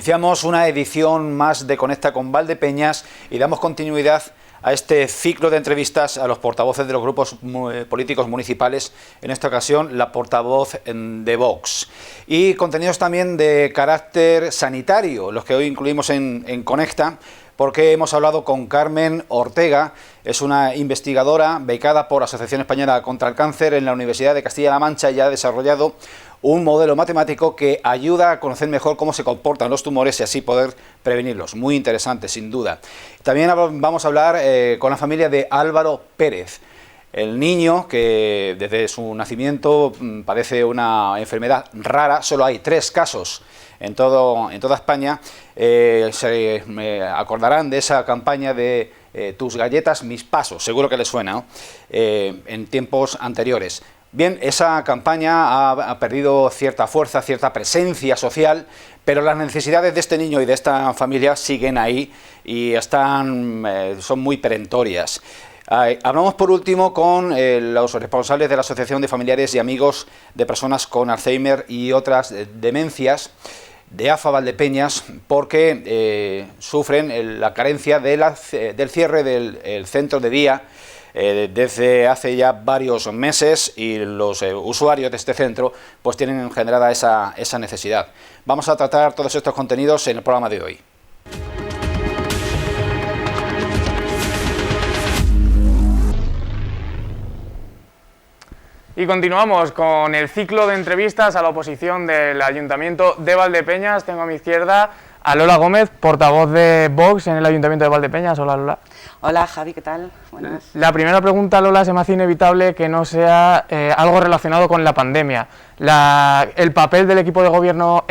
Iniciamos una edición más de Conecta con Valdepeñas y damos continuidad a este ciclo de entrevistas a los portavoces de los grupos políticos municipales, en esta ocasión la portavoz de Vox. Y contenidos también de carácter sanitario, los que hoy incluimos en Conecta, porque hemos hablado con Carmen Ortega, es una investigadora becada por Asociación Española contra el Cáncer en la Universidad de Castilla-La Mancha y ha desarrollado un modelo matemático que ayuda a conocer mejor cómo se comportan los tumores y así poder prevenirlos. Muy interesante, sin duda. También vamos a hablar con la familia de Álvaro Pérez, el niño que desde su nacimiento padece una enfermedad rara. Solo hay 3 casos en toda España. Se acordarán de esa campaña de tus galletas, mis pasos, seguro que les suena, ¿no? En tiempos anteriores. Bien, esa campaña ha perdido cierta fuerza, cierta presencia social, pero las necesidades de este niño y de esta familia siguen ahí y son muy perentorias. Hablamos por último con los responsables de la Asociación de Familiares y Amigos de Personas con Alzheimer y otras demencias de AFA Valdepeñas, porque sufren la carencia del cierre del centro de día desde hace ya varios meses, y los usuarios de este centro pues tienen generada esa necesidad. Vamos a tratar todos estos contenidos en el programa de hoy. Y continuamos con el ciclo de entrevistas a la oposición del Ayuntamiento de Valdepeñas. Tengo a mi izquierda a Lola Gómez, portavoz de Vox en el Ayuntamiento de Valdepeñas. Hola, Lola. Hola, Javi, ¿qué tal? Buenas. La primera pregunta, Lola, se me hace inevitable que no sea algo relacionado con la pandemia. El papel del equipo de gobierno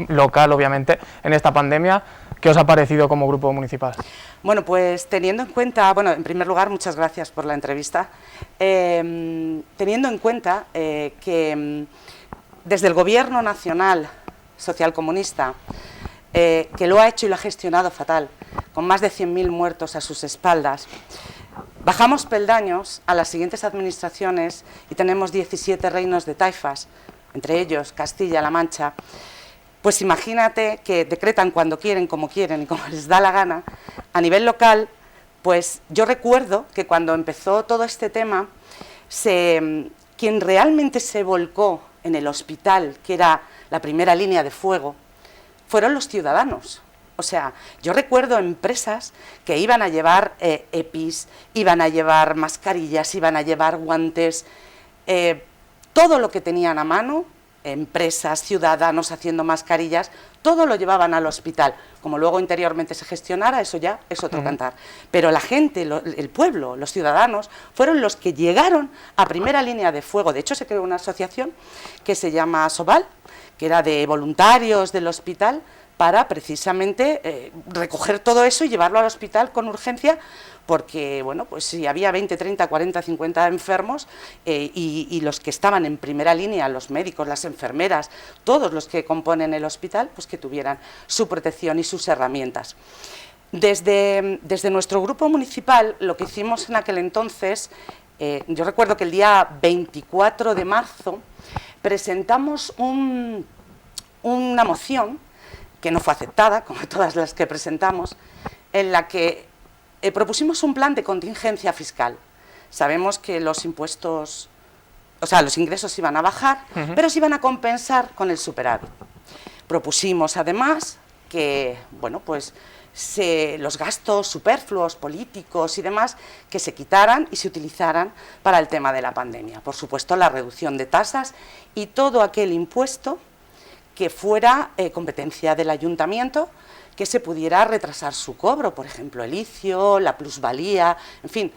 local, obviamente, en esta pandemia, ¿qué os ha parecido como grupo municipal? Bueno, pues teniendo en cuenta, en primer lugar, muchas gracias por la entrevista. Teniendo en cuenta que desde el Gobierno Nacional Socialcomunista, que lo ha hecho y lo ha gestionado fatal, con más de 100.000 muertos a sus espaldas, bajamos peldaños a las siguientes administraciones y tenemos 17 reinos de taifas, entre ellos Castilla-La Mancha. Pues imagínate que decretan cuando quieren, como quieren y como les da la gana. A nivel local, pues yo recuerdo que cuando empezó todo este tema, quien realmente se volcó en el hospital, que era la primera línea de fuego, fueron los ciudadanos. O sea, yo recuerdo empresas que iban a llevar EPIs, iban a llevar mascarillas, iban a llevar guantes, todo lo que tenían a mano, empresas, ciudadanos haciendo mascarillas, todo lo llevaban al hospital. Como luego interiormente se gestionara, eso ya es otro cantar. Pero la gente, el pueblo, los ciudadanos, fueron los que llegaron a primera línea de fuego. De hecho, se creó una asociación que se llama Sobal, que era de voluntarios del hospital, para precisamente recoger todo eso y llevarlo al hospital con urgencia, porque, bueno, pues si había 20, 30, 40, 50 enfermos y los que estaban en primera línea, los médicos, las enfermeras, todos los que componen el hospital, pues que tuvieran su protección y sus herramientas. Desde nuestro grupo municipal, lo que hicimos en aquel entonces, yo recuerdo que el día 24 de marzo presentamos una moción que no fue aceptada, como todas las que presentamos, en la que propusimos un plan de contingencia fiscal. Sabemos que los impuestos, los ingresos iban a bajar, pero se iban a compensar con el superávit. Propusimos además que, bueno, pues los gastos superfluos, políticos y demás, que se quitaran y se utilizaran para el tema de la pandemia. Por supuesto, la reducción de tasas y todo aquel impuesto que fuera competencia del ayuntamiento, que se pudiera retrasar su cobro, por ejemplo, el ICIO, la plusvalía, en fin,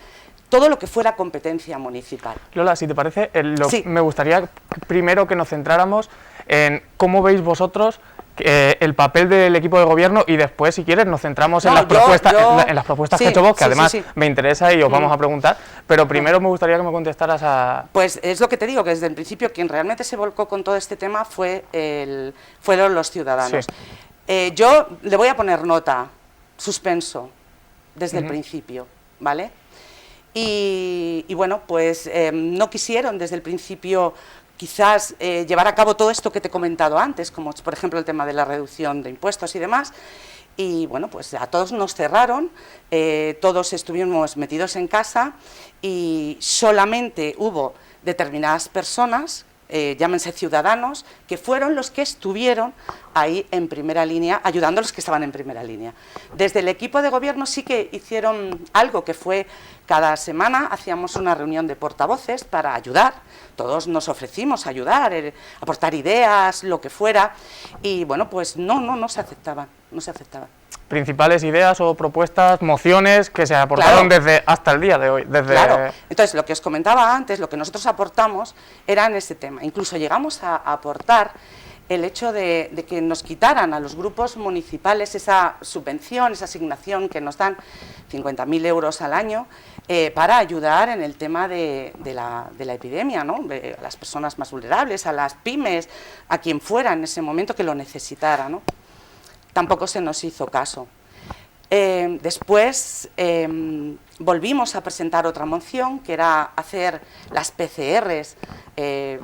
todo lo que fuera competencia municipal. Lola, si te parece, Sí. Me gustaría primero que nos centráramos en cómo veis vosotros el papel del equipo de gobierno, y después, si quieres, nos centramos en las propuestas sí, que ha hecho Vox, que además sí. me interesa y os vamos a preguntar, pero primero me gustaría que me contestaras a... Pues es lo que te digo, que desde el principio quien realmente se volcó con todo este tema fueron los ciudadanos. Sí. Yo le voy a poner nota, suspenso, desde el principio, ¿vale? Y bueno, pues no quisieron desde el principio quizás llevar a cabo todo esto que te he comentado antes, como por ejemplo el tema de la reducción de impuestos y demás. Y bueno, pues a todos nos cerraron, todos estuvimos metidos en casa y solamente hubo determinadas personas, llámense ciudadanos, que fueron los que estuvieron ahí en primera línea, ayudando a los que estaban en primera línea. Desde el equipo de gobierno sí que hicieron algo, que fue cada semana hacíamos una reunión de portavoces para ayudar, todos nos ofrecimos a ayudar, aportar ideas, lo que fuera, y bueno, pues no se aceptaban, no se aceptaban. Principales ideas o propuestas, mociones que se aportaron desde hasta el día de hoy. Claro, entonces lo que os comentaba antes, lo que nosotros aportamos era en ese tema. Incluso llegamos a aportar el hecho de que nos quitaran a los grupos municipales esa subvención, esa asignación que nos dan 50.000 euros al año para ayudar en el tema de la epidemia, ¿no? A las personas más vulnerables, a las pymes, a quien fuera en ese momento que lo necesitara, ¿no? Tampoco se nos hizo caso. Después volvimos a presentar otra moción, que era hacer las PCRs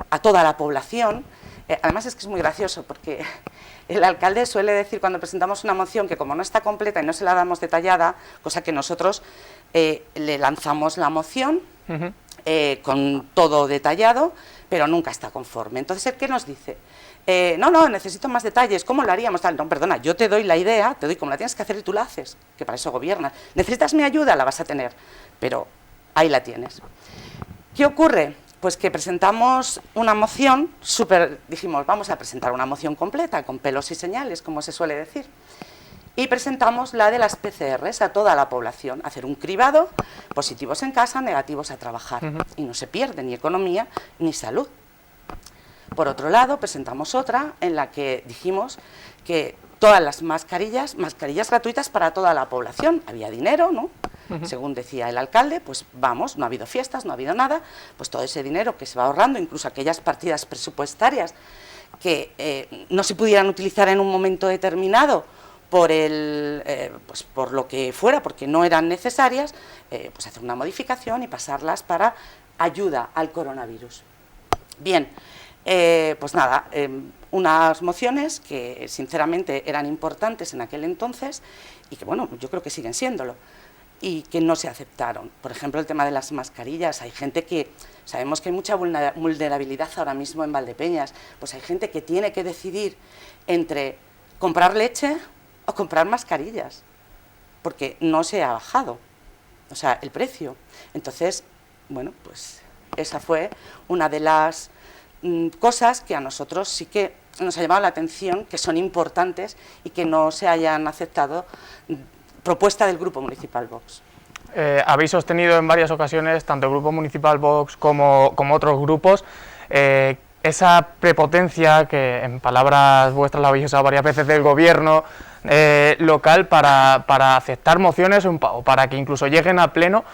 a toda la población. Además es que es muy gracioso, porque el alcalde suele decir cuando presentamos una moción que como no está completa y no se la damos detallada, cosa que nosotros le lanzamos la moción con todo detallado, pero nunca está conforme. Entonces, ¿qué nos dice? No, necesito más detalles, ¿cómo lo haríamos? Tal. No, perdona, yo te doy la idea, te doy cómo la tienes que hacer y tú la haces, que para eso gobiernas. ¿Necesitas mi ayuda? La vas a tener, pero ahí la tienes. ¿Qué ocurre? Pues que presentamos una moción, dijimos, vamos a presentar una moción completa, con pelos y señales, como se suele decir, y presentamos la de las PCRs a toda la población, hacer un cribado, positivos en casa, negativos a trabajar, y no se pierde ni economía ni salud. Por otro lado, presentamos otra en la que dijimos que todas las mascarillas gratuitas para toda la población. Había dinero, ¿no? Según decía el alcalde, pues vamos, no ha habido fiestas, no ha habido nada, pues todo ese dinero que se va ahorrando, incluso aquellas partidas presupuestarias que no se pudieran utilizar en un momento determinado por por lo que fuera, porque no eran necesarias, pues hacer una modificación y pasarlas para ayuda al coronavirus. Bien. Pues nada, unas mociones que sinceramente eran importantes en aquel entonces y que bueno, yo creo que siguen siéndolo y que no se aceptaron. Por ejemplo, el tema de las mascarillas, hay gente que, sabemos que hay mucha vulnerabilidad ahora mismo en Valdepeñas, pues hay gente que tiene que decidir entre comprar leche o comprar mascarillas, porque no se ha bajado, o sea, el precio. Entonces, bueno, pues esa fue una de las cosas que a nosotros sí que nos ha llamado la atención, que son importantes y que no se hayan aceptado propuesta del Grupo Municipal Vox. Habéis sostenido en varias ocasiones, tanto el Grupo Municipal Vox como otros grupos, esa prepotencia que en palabras vuestras la habéis usado varias veces del gobierno local para aceptar mociones o para que incluso lleguen a pleno.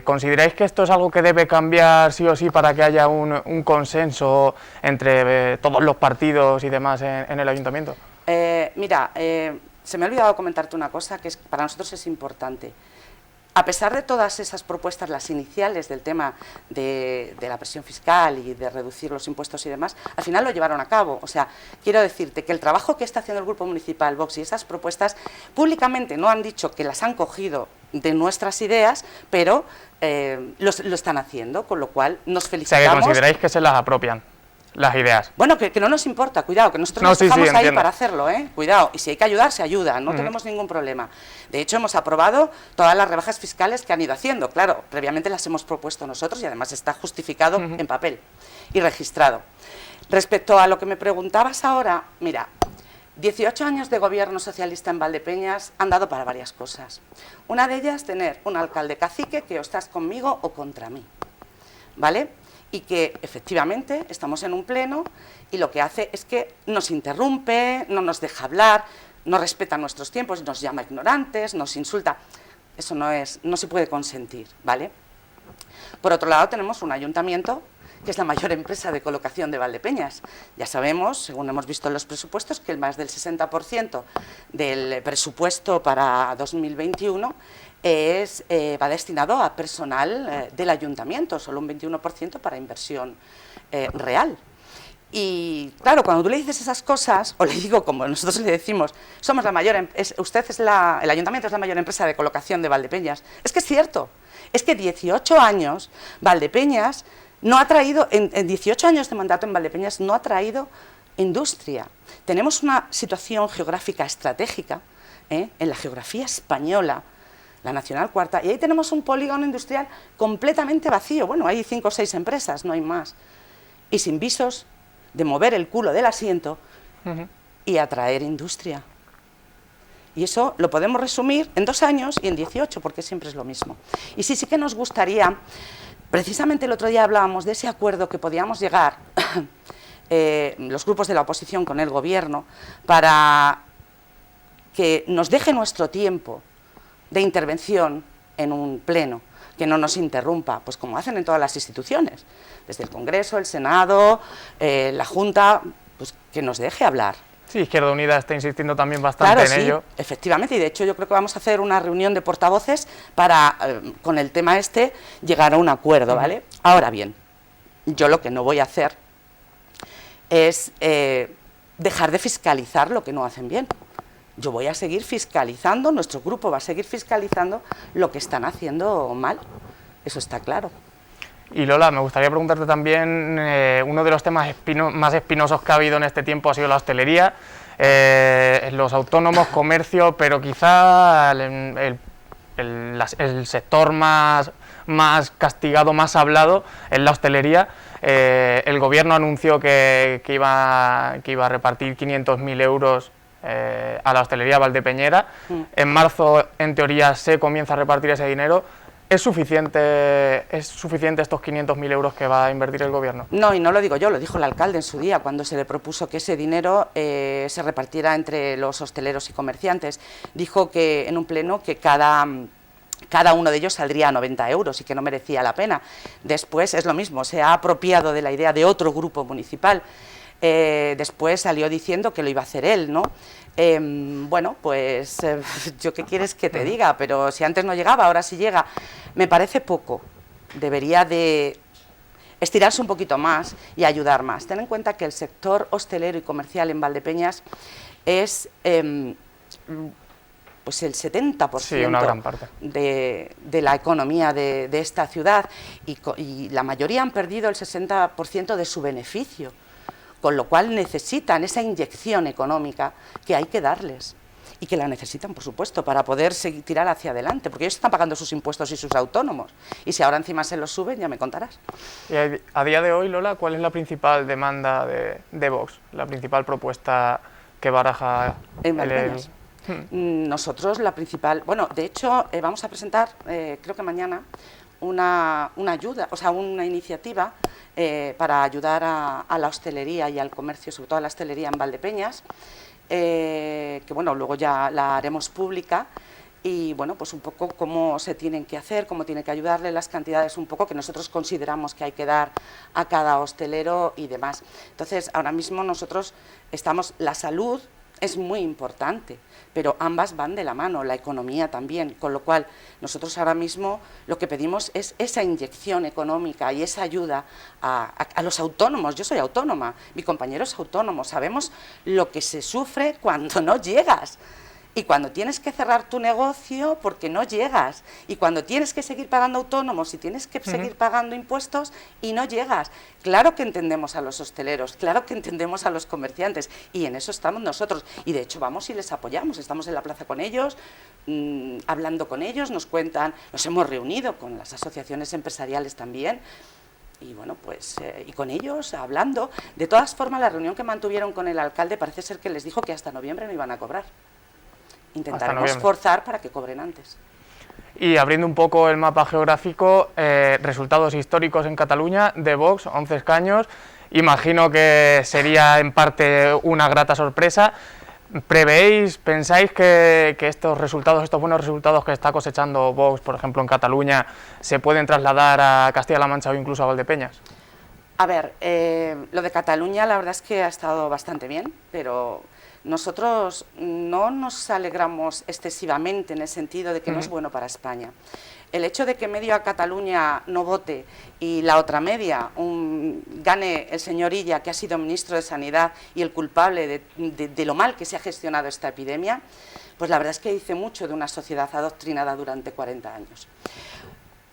¿Consideráis que esto es algo que debe cambiar sí o sí para que haya un consenso entre todos los partidos y demás en el ayuntamiento? Mira, se me ha olvidado comentarte una cosa que para nosotros es importante. A pesar de todas esas propuestas, las iniciales del tema de la presión fiscal y de reducir los impuestos y demás, al final lo llevaron a cabo. O sea, quiero decirte que el trabajo que está haciendo el Grupo Municipal Vox y esas propuestas, públicamente no han dicho que las han cogido de nuestras ideas, pero lo están haciendo, con lo cual nos felicitamos. O sea, que consideráis que se las apropian las ideas. Bueno, que no nos importa, cuidado, que nosotros nos dejamos ahí para hacerlo, cuidado, y si hay que ayudar, se ayuda, no tenemos ningún problema. De hecho, hemos aprobado todas las rebajas fiscales que han ido haciendo, claro, previamente las hemos propuesto nosotros y además está justificado en papel y registrado. Respecto a lo que me preguntabas ahora, mira, 18 años de gobierno socialista en Valdepeñas han dado para varias cosas. Una de ellas, tener un alcalde cacique que o estás conmigo o contra mí, ¿vale? Y que efectivamente estamos en un pleno y lo que hace es que nos interrumpe, no nos deja hablar, no respeta nuestros tiempos, nos llama ignorantes, nos insulta. Eso no se puede consentir, ¿vale? Por otro lado, tenemos un ayuntamiento que es la mayor empresa de colocación de Valdepeñas. Ya sabemos, según hemos visto en los presupuestos, que el más del 60% del presupuesto para 2021 va destinado a personal del ayuntamiento, solo un 21% para inversión real. Y claro, cuando tú le dices esas cosas, o le digo como nosotros le decimos, somos la mayor, el ayuntamiento es la mayor empresa de colocación de Valdepeñas, es que es cierto, es que 18 años Valdepeñas no ha traído, en 18 años de mandato en Valdepeñas no ha traído industria. Tenemos una situación geográfica estratégica, en la geografía española, la Nacional Cuarta, y ahí tenemos un polígono industrial completamente vacío, bueno, hay 5 o 6 empresas, no hay más, y sin visos de mover el culo del asiento y atraer industria. Y eso lo podemos resumir en 2 años y en 18, porque siempre es lo mismo. Y sí que nos gustaría, precisamente el otro día hablábamos de ese acuerdo que podíamos llegar, los grupos de la oposición con el gobierno, para que nos deje nuestro tiempo de intervención en un pleno, que no nos interrumpa, pues como hacen en todas las instituciones, desde el Congreso, el Senado, la Junta, pues que nos deje hablar. Sí, Izquierda Unida está insistiendo también bastante en ello. Efectivamente, y de hecho yo creo que vamos a hacer una reunión de portavoces para, con el tema este, llegar a un acuerdo, ¿vale? Ahora bien, yo lo que no voy a hacer es dejar de fiscalizar lo que no hacen bien. Yo voy a seguir fiscalizando, nuestro grupo va a seguir fiscalizando lo que están haciendo mal, eso está claro. Y Lola, me gustaría preguntarte también, uno de los temas más espinosos que ha habido en este tiempo ha sido la hostelería, los autónomos, comercio, pero quizá el sector más castigado, más hablado es la hostelería. El gobierno anunció que iba a repartir 500.000 euros a la hostelería valdepeñera. En marzo, en teoría, se comienza a repartir ese dinero. ¿Es suficiente estos 500.000 euros que va a invertir el gobierno? No, y no lo digo yo, lo dijo el alcalde en su día, cuando se le propuso que ese dinero se repartiera entre los hosteleros y comerciantes. Dijo que en un pleno que cada uno de ellos saldría a 90 euros y que no merecía la pena. Después es lo mismo, se ha apropiado de la idea de otro grupo municipal. Después salió diciendo que lo iba a hacer él, ¿no? Bueno, pues yo qué quieres que te diga, pero si antes no llegaba, ahora sí llega. Me parece poco, debería de estirarse un poquito más y ayudar más. Ten en cuenta que el sector hostelero y comercial en Valdepeñas es pues el 70% sí, una gran parte de la economía de esta ciudad y la mayoría han perdido el 60% de su beneficio, con lo cual necesitan esa inyección económica que hay que darles y que la necesitan, por supuesto, para poder seguir, tirar hacia adelante, porque ellos están pagando sus impuestos y sus autónomos, y si ahora encima se los suben, ya me contarás. Y a día de hoy, Lola, ¿cuál es la principal demanda de Vox, la principal propuesta que baraja Valdepeñas? Nosotros la principal, bueno, de hecho vamos a presentar, creo que mañana, una ayuda, o sea, una iniciativa para ayudar a la hostelería y al comercio, sobre todo a la hostelería en Valdepeñas, que bueno, luego ya la haremos pública y bueno, pues un poco cómo se tienen que hacer, cómo tiene que ayudarle, las cantidades un poco que nosotros consideramos que hay que dar a cada hostelero y demás. Entonces, ahora mismo nosotros estamos, la salud es muy importante, pero ambas van de la mano, la economía también, con lo cual nosotros ahora mismo lo que pedimos es esa inyección económica y esa ayuda a los autónomos. Yo soy autónoma, mi compañero es autónomo, sabemos lo que se sufre cuando no llegas. Y cuando tienes que cerrar tu negocio porque no llegas, y cuando tienes que seguir pagando autónomos y tienes que seguir pagando impuestos y no llegas. Claro que entendemos a los hosteleros, claro que entendemos a los comerciantes, y en eso estamos nosotros, y de hecho vamos y les apoyamos, estamos en la plaza con ellos, hablando con ellos, nos cuentan, nos hemos reunido con las asociaciones empresariales también, y bueno, pues, y con ellos hablando. De todas formas, la reunión que mantuvieron con el alcalde parece ser que les dijo que hasta noviembre no iban a cobrar. Intentaremos forzar para que cobren antes. Y abriendo un poco el mapa geográfico, resultados históricos en Cataluña de Vox, 11 escaños, imagino que sería en parte una grata sorpresa. ¿Pensáis que estos resultados, estos buenos resultados que está cosechando Vox, por ejemplo en Cataluña, se pueden trasladar a Castilla-La Mancha o incluso a Valdepeñas? A ver, lo de Cataluña la verdad es que ha estado bastante bien, pero nosotros no nos alegramos excesivamente en el sentido de que no es bueno para España. el hecho de que media Cataluña no vote y la otra media gane el señor Illa, que ha sido ministro de Sanidad y el culpable de lo mal que se ha gestionado esta epidemia, pues la verdad es que dice mucho de una sociedad adoctrinada durante 40 años.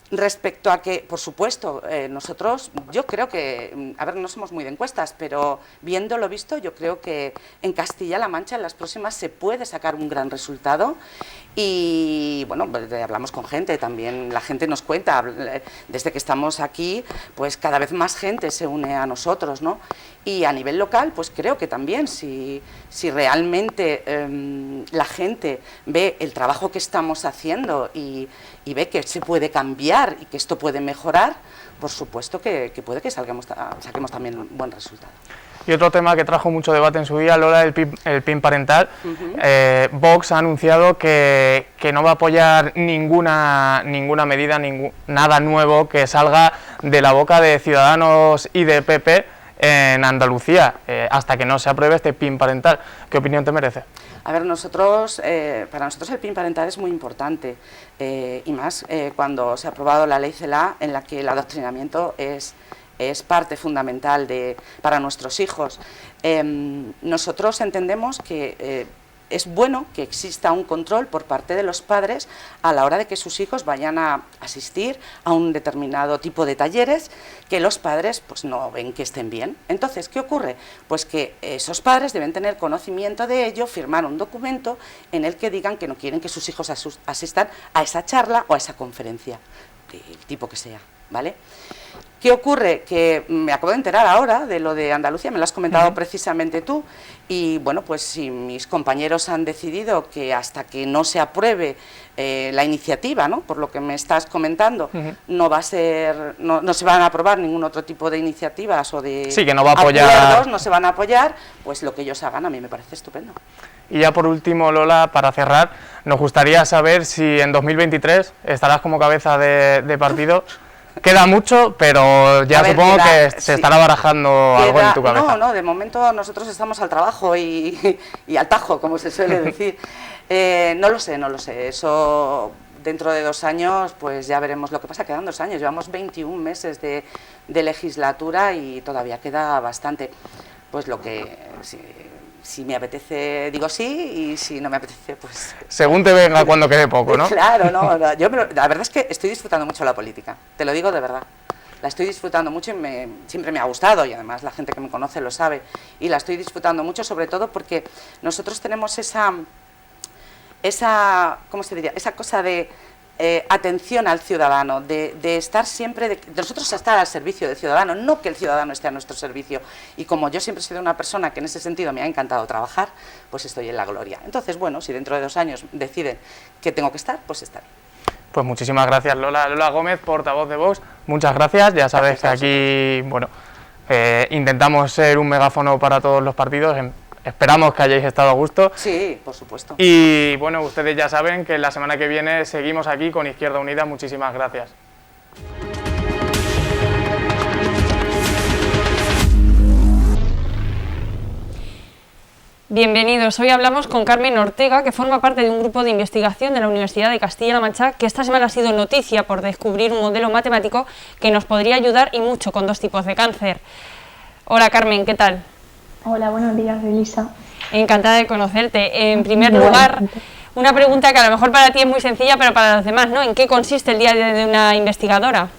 Respecto a que, por supuesto, nosotros, yo creo que, a ver, no somos muy de encuestas, pero viendo lo visto, yo creo que en Castilla-La Mancha en las próximas se puede sacar un gran resultado y, bueno, hablamos con gente, también la gente nos cuenta, desde que estamos aquí, pues cada vez más gente se une a nosotros, ¿no? Y a nivel local, pues creo que también, si realmente la gente ve el trabajo que estamos haciendo y ve que se puede cambiar y que esto puede mejorar, por supuesto que puede que saquemos también un buen resultado. Y otro tema que trajo mucho debate en su día, Lola, el PIN parental. Vox ha anunciado que no va a apoyar ninguna medida, nada nuevo que salga de la boca de Ciudadanos y de PP en Andalucía, hasta que no se apruebe este PIN parental. ¿Qué opinión te merece? A ver, para nosotros el PIN parental es muy importante, y más cuando se ha aprobado la ley CELA, en la que el adoctrinamiento es parte fundamental para nuestros hijos. Nosotros entendemos que es bueno que exista un control por parte de los padres a la hora de que sus hijos vayan a asistir a un determinado tipo de talleres que los padres pues no ven que estén bien. Entonces, ¿qué ocurre? Pues que esos padres deben tener conocimiento de ello, firmar un documento en el que digan que no quieren que sus hijos asistan a esa charla o a esa conferencia, del tipo que sea, ¿vale? ¿Qué ocurre? Que me acabo de enterar ahora de lo de Andalucía, me lo has comentado precisamente tú, y bueno, pues si mis compañeros han decidido que hasta que no se apruebe la iniciativa, ¿no?, por lo que me estás comentando, no se van a aprobar ningún otro tipo de iniciativas o de sí, que no va a apoyar, acuerdos, no se van a apoyar, pues lo que ellos hagan a mí me parece estupendo. Y ya por último, Lola, para cerrar, nos gustaría saber si en 2023 estarás como cabeza de partido. Queda mucho, pero ya supongo que se estará barajando algo en tu cabeza. No, de momento nosotros estamos al trabajo y al tajo, como se suele decir. No lo sé, eso dentro de 2 años pues ya veremos. Lo que pasa, quedan 2 años, llevamos 21 meses de legislatura y todavía queda bastante. Pues lo que... Si me apetece, digo sí, y si no me apetece, pues... Según te venga cuando quede poco, ¿no? Claro, no, la verdad es que estoy disfrutando mucho la política, te lo digo de verdad. La estoy disfrutando mucho y siempre me ha gustado, y además la gente que me conoce lo sabe, y la estoy disfrutando mucho, sobre todo porque nosotros tenemos esa ¿cómo se diría?, esa cosa de... atención al ciudadano, de estar siempre, de nosotros estar al servicio del ciudadano, no que el ciudadano esté a nuestro servicio. Y como yo siempre he sido una persona que en ese sentido me ha encantado trabajar, pues estoy en la gloria. Entonces, bueno, si dentro de 2 años deciden que tengo que estar, pues estaré. Pues muchísimas gracias, Lola. Lola Gómez, portavoz de Vox, muchas gracias. Ya sabes que aquí, bueno, intentamos ser un megáfono para todos los partidos. Esperamos que hayáis estado a gusto. Sí, por supuesto. Y bueno, ustedes ya saben que la semana que viene seguimos aquí con Izquierda Unida. Muchísimas gracias. Bienvenidos. Hoy hablamos con Carmen Ortega, que forma parte de un grupo de investigación de la Universidad de Castilla-La Mancha, que esta semana ha sido noticia por descubrir un modelo matemático que nos podría ayudar y mucho con 2 tipos de cáncer. Hola Carmen, ¿qué tal? Hola, buenos días, Elisa. Encantada de conocerte. En primer lugar, una pregunta que a lo mejor para ti es muy sencilla, pero para los demás, ¿no? ¿En qué consiste el día a día de una investigadora?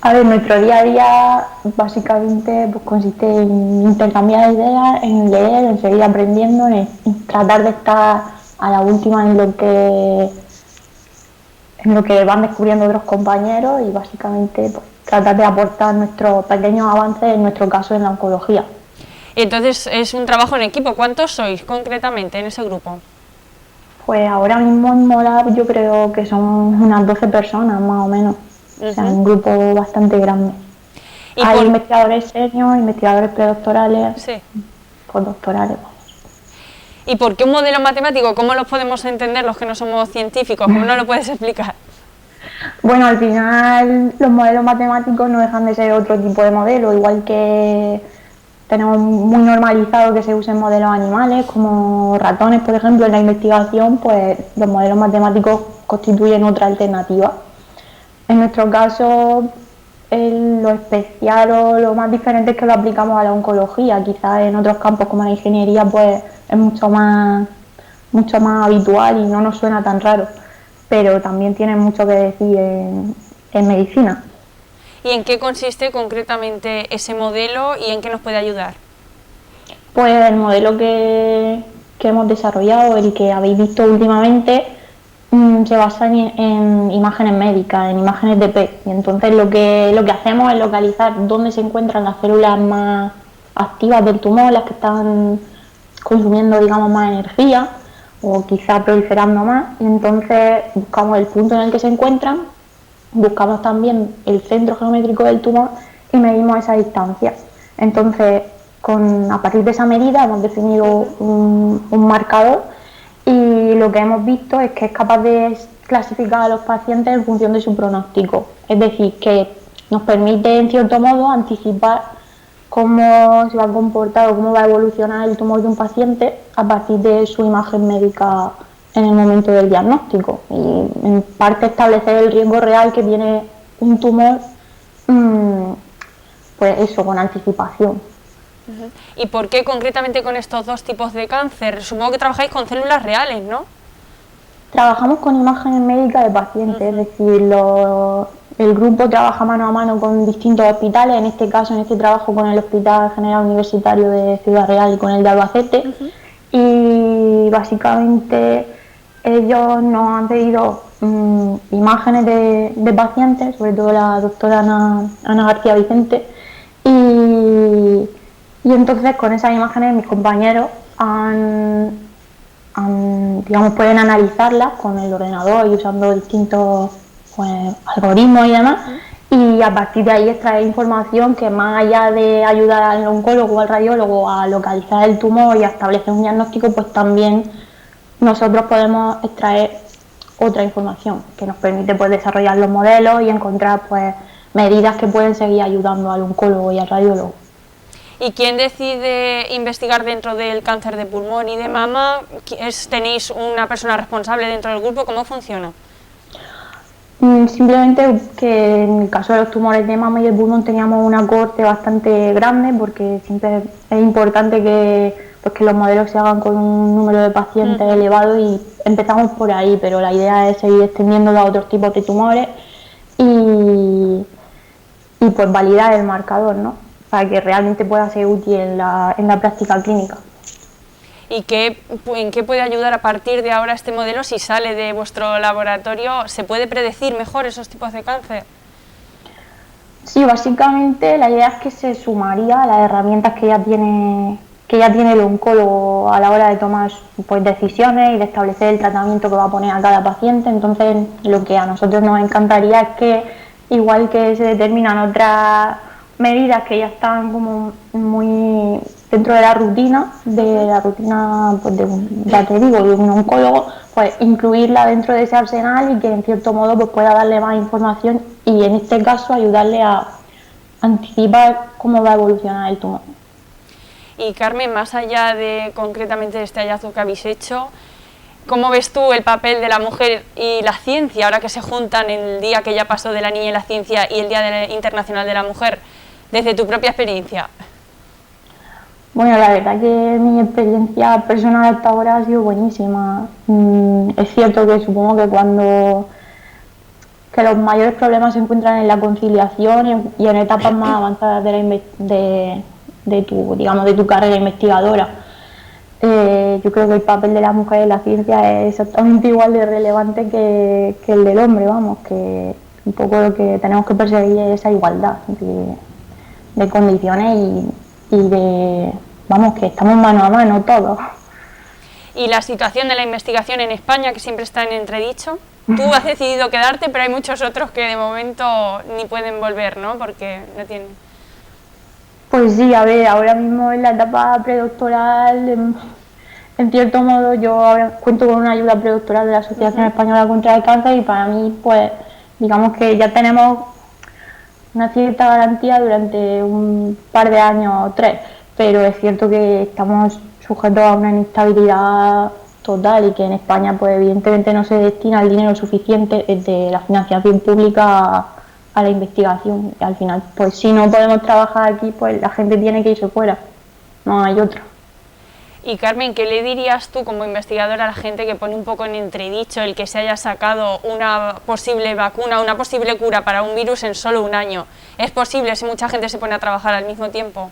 A ver, nuestro día a día básicamente pues, consiste en intercambiar ideas, en leer, en seguir aprendiendo, en tratar de estar a la última en lo que van descubriendo otros compañeros y básicamente pues, tratar de aportar nuestros pequeños avances, en nuestro caso en la oncología. Entonces es un trabajo en equipo. ¿Cuántos sois concretamente en ese grupo? Pues ahora mismo en Molab yo creo que son unas 12 personas más o menos. O sea, un grupo bastante grande. Hay investigadores senior, investigadores predoctorales, sí, postdoctorales. ¿Y por qué un modelo matemático? ¿Cómo los podemos entender los que no somos científicos? ¿Cómo no lo puedes explicar? Bueno, al final los modelos matemáticos no dejan de ser otro tipo de modelo, igual que tenemos muy normalizado que se usen modelos animales, como ratones, por ejemplo, en la investigación, pues los modelos matemáticos constituyen otra alternativa. En nuestro caso, lo especial o lo más diferente es que lo aplicamos a la oncología. Quizás en otros campos como la ingeniería pues es mucho más habitual y no nos suena tan raro, pero también tiene mucho que decir en medicina. ¿Y en qué consiste concretamente ese modelo y en qué nos puede ayudar? Pues el modelo que hemos desarrollado, el que habéis visto últimamente, se basa en imágenes médicas, en imágenes de PET. Y entonces lo que hacemos es localizar dónde se encuentran las células más activas del tumor, las que están consumiendo, digamos, más energía o quizá proliferando más. Y entonces buscamos el punto en el que se encuentran, buscamos también el centro geométrico del tumor y medimos esa distancia. Entonces, a partir de esa medida hemos definido un marcador y lo que hemos visto es que es capaz de clasificar a los pacientes en función de su pronóstico. Es decir, que nos permite en cierto modo anticipar cómo se va a comportar o cómo va a evolucionar el tumor de un paciente a partir de su imagen médica en el momento del diagnóstico y en parte establecer el riesgo real que tiene un tumor, pues eso, con anticipación. ¿Y por qué concretamente con estos dos tipos de cáncer? Supongo que trabajáis con células reales, ¿no? Trabajamos con imágenes médicas de pacientes, es decir, el grupo trabaja mano a mano con distintos hospitales, en este caso, en este trabajo con el Hospital General Universitario de Ciudad Real y con el de Albacete, y básicamente ellos nos han pedido imágenes de pacientes, sobre todo la doctora Ana García Vicente, y entonces con esas imágenes mis compañeros digamos, pueden analizarlas con el ordenador y usando distintos algoritmos y demás, y a partir de ahí extraer información que, más allá de ayudar al oncólogo o al radiólogo a localizar el tumor y a establecer un diagnóstico, pues también nosotros podemos extraer otra información que nos permite pues desarrollar los modelos y encontrar pues medidas que pueden seguir ayudando al oncólogo y al radiólogo. ¿Y quién decide investigar dentro del cáncer de pulmón y de mama? ¿Tenéis una persona responsable dentro del grupo? ¿Cómo funciona? Simplemente que en el caso de los tumores de mama y de pulmón teníamos una cohorte bastante grande, porque siempre es importante que los modelos se hagan con un número de pacientes elevado, y empezamos por ahí, pero la idea es seguir extendiéndolo a otros tipos de tumores y pues validar el marcador, ¿no?, para que realmente pueda ser útil en la práctica clínica. ¿Y en qué puede ayudar a partir de ahora este modelo si sale de vuestro laboratorio? ¿Se puede predecir mejor esos tipos de cáncer? Sí, básicamente la idea es que se sumaría a las herramientas que ya tiene el oncólogo a la hora de tomar pues decisiones y de establecer el tratamiento que va a poner a cada paciente. Entonces, lo que a nosotros nos encantaría es que, igual que se determinan otras medidas que ya están como muy dentro de la rutina pues ya te digo, de un oncólogo, pues incluirla dentro de ese arsenal y que en cierto modo pues pueda darle más información y en este caso ayudarle a anticipar cómo va a evolucionar el tumor. Y Carmen, más allá de concretamente este hallazgo que habéis hecho, ¿cómo ves tú el papel de la mujer y la ciencia ahora que se juntan el día que ya pasó de la niña y la ciencia y el Día Internacional de la Mujer, desde tu propia experiencia? Bueno, la verdad que mi experiencia personal hasta ahora ha sido buenísima. Es cierto que supongo que los mayores problemas se encuentran en la conciliación y en etapas más avanzadas de tu carrera investigadora. Yo creo que el papel de la mujer en la ciencia es exactamente igual de relevante que el del hombre, vamos, que un poco lo que tenemos que perseguir es esa igualdad de condiciones y de, vamos, que estamos mano a mano todos. ¿Y la situación de la investigación en España, que siempre está en entredicho? Tú has decidido quedarte, pero hay muchos otros que de momento ni pueden volver, ¿no?, porque no tienen... Pues sí, a ver, ahora mismo en la etapa predoctoral, en cierto modo yo ahora cuento con una ayuda predoctoral de la Asociación Española contra el Cáncer, y para mí, pues, digamos que ya tenemos una cierta garantía durante un par de años o 3, pero es cierto que estamos sujetos a una inestabilidad total y que en España pues evidentemente no se destina el dinero suficiente de la financiación pública a la investigación. Y al final, pues si no podemos trabajar aquí, pues la gente tiene que irse fuera, no hay otra. Y Carmen, ¿qué le dirías tú como investigadora a la gente que pone un poco en entredicho el que se haya sacado una posible vacuna, una posible cura para un virus en solo un año? ¿Es posible si mucha gente se pone a trabajar al mismo tiempo?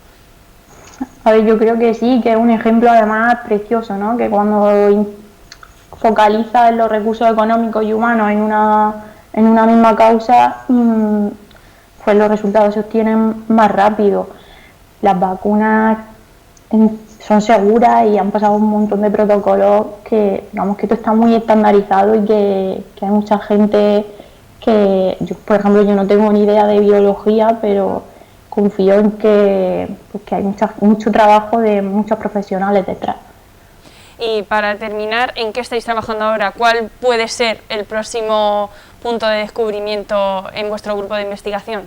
A ver, yo creo que sí, que es un ejemplo además precioso, ¿no? Que cuando focaliza los recursos económicos y humanos en una misma causa, pues los resultados se obtienen más rápido. Las vacunas son seguras y han pasado un montón de protocolos que, digamos, que esto está muy estandarizado y que hay mucha gente que, por ejemplo, yo no tengo ni idea de biología, pero confío en que hay mucho trabajo de muchos profesionales detrás. Y para terminar, ¿en qué estáis trabajando ahora? ¿Cuál puede ser el próximo punto de descubrimiento en vuestro grupo de investigación?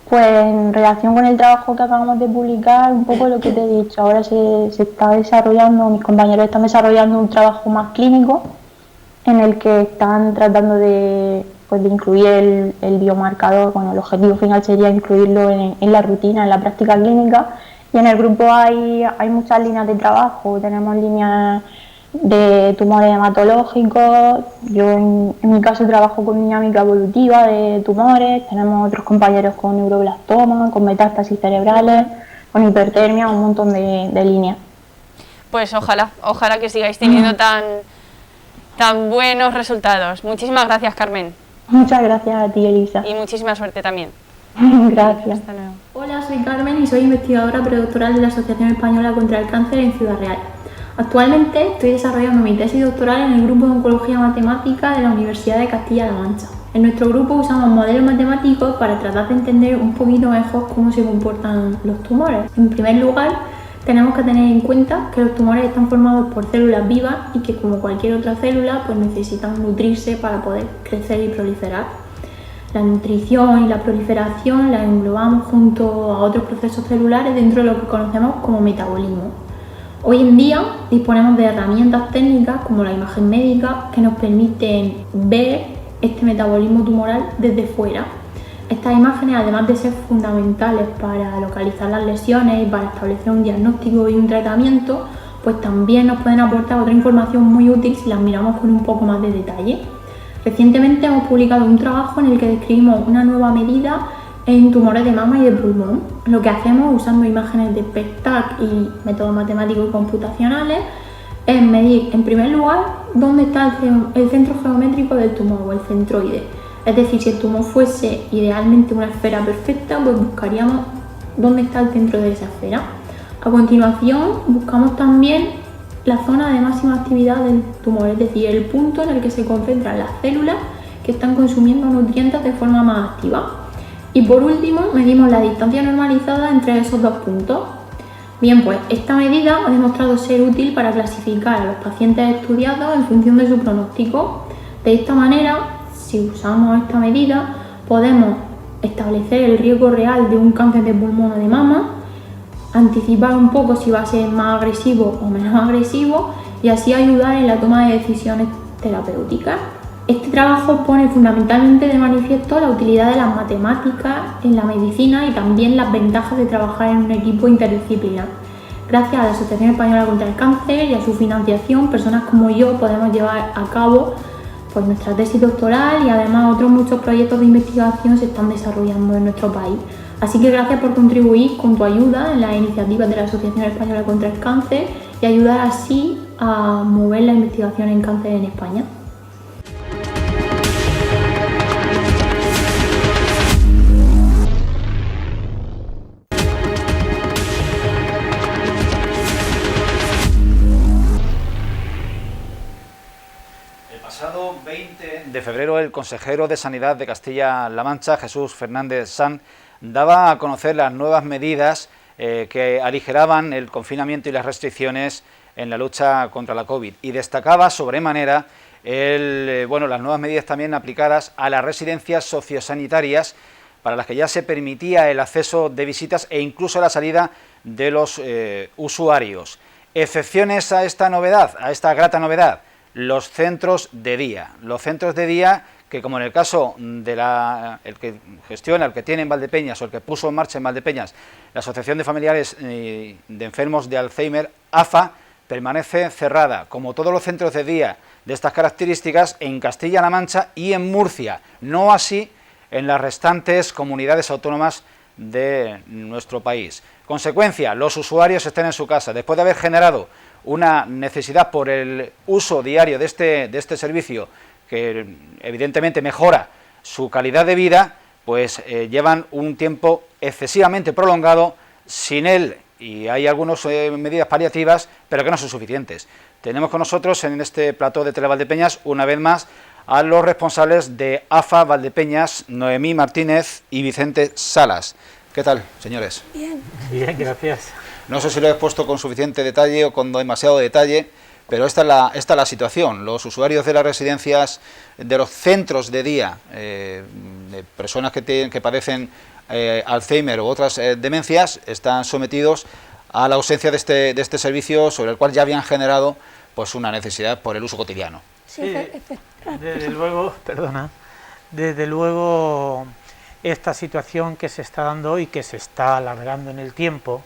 Pues en relación con el trabajo que acabamos de publicar, un poco lo que te he dicho, ahora se está desarrollando, mis compañeros están desarrollando un trabajo más clínico en el que están tratando de incluir el biomarcador. Bueno, el objetivo final sería incluirlo en la rutina, en la práctica clínica, y en el grupo hay muchas líneas de trabajo. Tenemos líneas de tumores hematológicos, yo en mi caso trabajo con dinámica evolutiva de tumores, tenemos otros compañeros con neuroblastoma, con metástasis cerebrales, con hipertermia, un montón de líneas. Pues ojalá que sigáis teniendo tan buenos resultados. Muchísimas gracias, Carmen. Muchas gracias a ti, Elisa. Y muchísima suerte también. Gracias. Hasta luego. Hola, soy Carmen y soy investigadora predoctoral de la Asociación Española contra el Cáncer en Ciudad Real. Actualmente estoy desarrollando mi tesis doctoral en el grupo de Oncología Matemática de la Universidad de Castilla-La Mancha. En nuestro grupo usamos modelos matemáticos para tratar de entender un poquito mejor cómo se comportan los tumores. En primer lugar, tenemos que tener en cuenta que los tumores están formados por células vivas y que, como cualquier otra célula, pues necesitan nutrirse para poder crecer y proliferar. La nutrición y la proliferación la englobamos junto a otros procesos celulares dentro de lo que conocemos como metabolismo. Hoy en día disponemos de herramientas técnicas como la imagen médica que nos permiten ver este metabolismo tumoral desde fuera. Estas imágenes, además de ser fundamentales para localizar las lesiones y para establecer un diagnóstico y un tratamiento, pues también nos pueden aportar otra información muy útil si las miramos con un poco más de detalle. Recientemente hemos publicado un trabajo en el que describimos una nueva medida en tumores de mama y de pulmón. Lo que hacemos usando imágenes de PET-TAC y métodos matemáticos y computacionales es medir, en primer lugar, dónde está el centro geométrico del tumor o el centroide. Es decir, si el tumor fuese idealmente una esfera perfecta, pues buscaríamos dónde está el centro de esa esfera. A continuación, buscamos también la zona de máxima actividad del tumor, es decir, el punto en el que se concentran las células que están consumiendo nutrientes de forma más activa. Y por último, medimos la distancia normalizada entre esos dos puntos. Bien, pues esta medida ha demostrado ser útil para clasificar a los pacientes estudiados en función de su pronóstico. De esta manera, si usamos esta medida, podemos establecer el riesgo real de un cáncer de pulmón o de mama, anticipar un poco si va a ser más agresivo o menos agresivo y así ayudar en la toma de decisiones terapéuticas. Este trabajo pone fundamentalmente de manifiesto la utilidad de las matemáticas en la medicina y también las ventajas de trabajar en un equipo interdisciplinar. Gracias a la Asociación Española contra el Cáncer y a su financiación, personas como yo podemos llevar a cabo pues nuestra tesis doctoral y además otros muchos proyectos de investigación se están desarrollando en nuestro país. Así que gracias por contribuir con tu ayuda en las iniciativas de la Asociación Española contra el Cáncer y ayudar así a mover la investigación en cáncer en España. El pasado 20 de febrero, el consejero de Sanidad de Castilla-La Mancha, Jesús Fernández Sanz, daba a conocer las nuevas medidas que aligeraban el confinamiento y las restricciones en la lucha contra la COVID y destacaba sobremanera las nuevas medidas también aplicadas a las residencias sociosanitarias para las que ya se permitía el acceso de visitas e incluso la salida de los usuarios. Excepciones a esta novedad, a esta grata novedad, los centros de día. Los centros de día que, como en el caso de el que gestiona, el que tiene en Valdepeñas o el que puso en marcha en Valdepeñas la Asociación de Familiares de Enfermos de Alzheimer, AFA, permanece cerrada, como todos los centros de día de estas características, en Castilla-La Mancha y en Murcia, no así en las restantes comunidades autónomas de nuestro país. Consecuencia, los usuarios estén en su casa. Después de haber generado una necesidad por el uso diario de este servicio, que evidentemente mejora su calidad de vida, pues llevan un tiempo excesivamente prolongado sin él, y hay algunas medidas paliativas, pero que no son suficientes. Tenemos con nosotros en este plató de Televaldepeñas, una vez más, a los responsables de AFA Valdepeñas, Noemí Martínez y Vicente Salas. ¿Qué tal, señores? Bien. Bien, gracias. No sé si lo he expuesto con suficiente detalle o con demasiado detalle, pero esta es la situación. Los usuarios de las residencias, de los centros de día, de personas que padecen Alzheimer u otras demencias, están sometidos a la ausencia de este servicio, sobre el cual ya habían generado pues una necesidad por el uso cotidiano. Sí, desde luego, desde luego esta situación que se está dando y que se está alargando en el tiempo,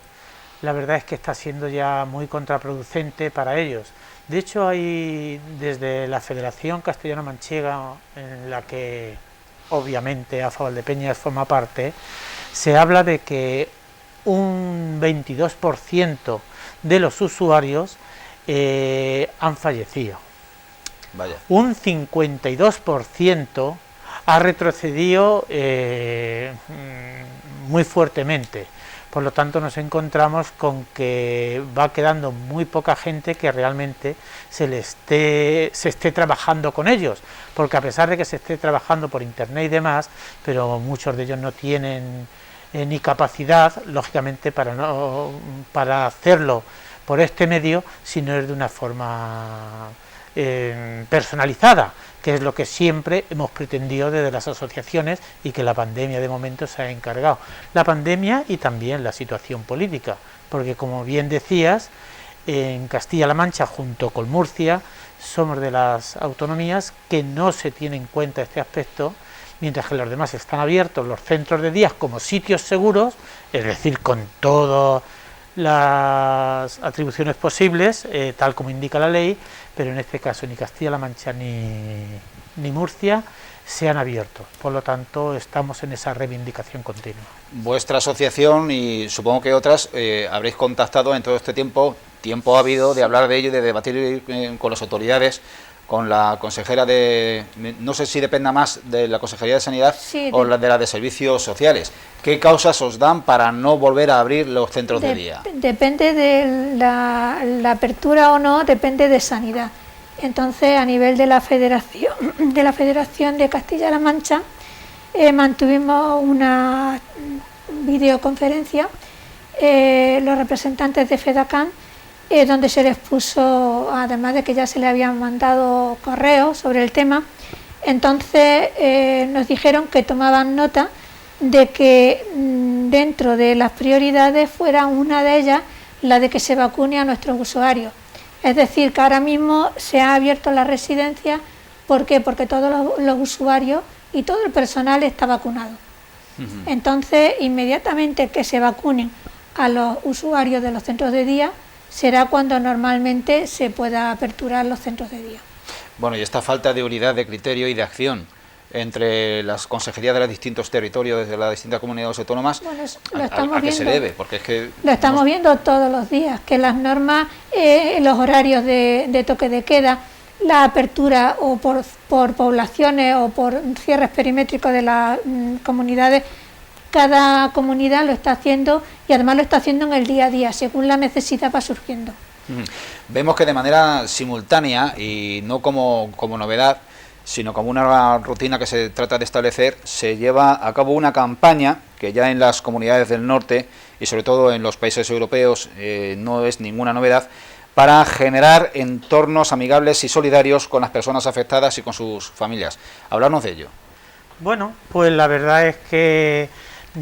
la verdad es que está siendo ya muy contraproducente para ellos. De hecho, hay desde la Federación Castellano-Manchega, en la que obviamente AFA Valdepeñas forma parte, se habla de que un 22% de los usuarios han fallecido. Vaya. Un 52% ha retrocedido muy fuertemente. Por lo tanto, nos encontramos con que va quedando muy poca gente que realmente se esté trabajando con ellos, porque a pesar de que se esté trabajando por internet y demás, pero muchos de ellos no tienen ni capacidad, lógicamente, para hacerlo por este medio, si no es de una forma personalizada, que es lo que siempre hemos pretendido desde las asociaciones y que la pandemia de momento se ha encargado. La pandemia y también la situación política, porque como bien decías, en Castilla-La Mancha junto con Murcia somos de las autonomías que no se tiene en cuenta este aspecto, mientras que los demás están abiertos los centros de día como sitios seguros, es decir, con todas las atribuciones posibles, tal como indica la ley, pero en este caso ni Castilla-La Mancha ni Murcia se han abierto. Por lo tanto, estamos en esa reivindicación continua. Vuestra asociación y supongo que otras habréis contactado en todo este tiempo ha habido de hablar de ello y de debatir con las autoridades, con la consejera de, no sé si dependa más de la Consejería de Sanidad, sí, o la de Servicios Sociales. ¿Qué causas os dan para no volver a abrir los centros de día? Depende de la apertura o no, depende de Sanidad. Entonces, a nivel de la Federación de Castilla-La Mancha, mantuvimos una videoconferencia, los representantes de FEDACAN, donde se les puso, además de que ya se le habían mandado correos sobre el tema, entonces nos dijeron que tomaban nota de que dentro de las prioridades fuera una de ellas la de que se vacune a nuestros usuarios. Es decir, que ahora mismo se ha abierto la residencia, ¿por qué? Porque todos los usuarios y todo el personal está vacunado. Entonces, inmediatamente que se vacunen a los usuarios de los centros de día, será cuando normalmente se pueda aperturar los centros de día. Bueno, y esta falta de unidad de criterio y de acción entre las consejerías de los distintos territorios, de las distintas comunidades autónomas, bueno, ¿a qué se debe? Porque es que lo estamos viendo todos los días, que las normas, los horarios de toque de queda, la apertura o por poblaciones o por cierres perimétricos de las comunidades, cada comunidad lo está haciendo y además lo está haciendo en el día a día, según la necesidad va surgiendo. Vemos que de manera simultánea y no como novedad, sino como una rutina que se trata de establecer, se lleva a cabo una campaña que ya en las comunidades del norte y sobre todo en los países europeos no es ninguna novedad, para generar entornos amigables y solidarios con las personas afectadas y con sus familias. Hablarnos de ello. Bueno, pues la verdad es que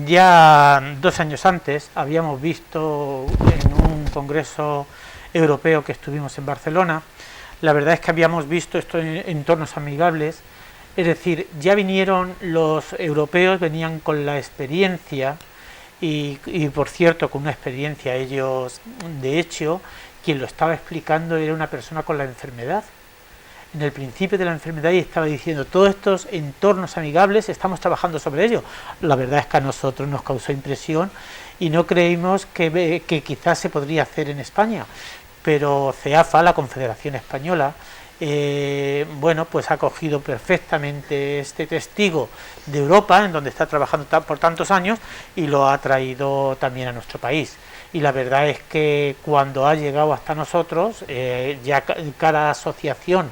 ya 2 años antes habíamos visto en un congreso europeo que estuvimos en Barcelona, la verdad es que habíamos visto estos entornos amigables, es decir, ya vinieron los europeos, venían con la experiencia y por cierto con una experiencia ellos, de hecho, quien lo estaba explicando era una persona con la enfermedad. En el principio de la enfermedad y estaba diciendo, todos estos entornos amigables estamos trabajando sobre ello. La verdad es que a nosotros nos causó impresión y no creímos que quizás se podría hacer en España, pero CEAFA, la Confederación Española, bueno, pues ha cogido perfectamente este testigo de Europa, en donde está trabajando por tantos años, y lo ha traído también a nuestro país. Y la verdad es que cuando ha llegado hasta nosotros, ya cada asociación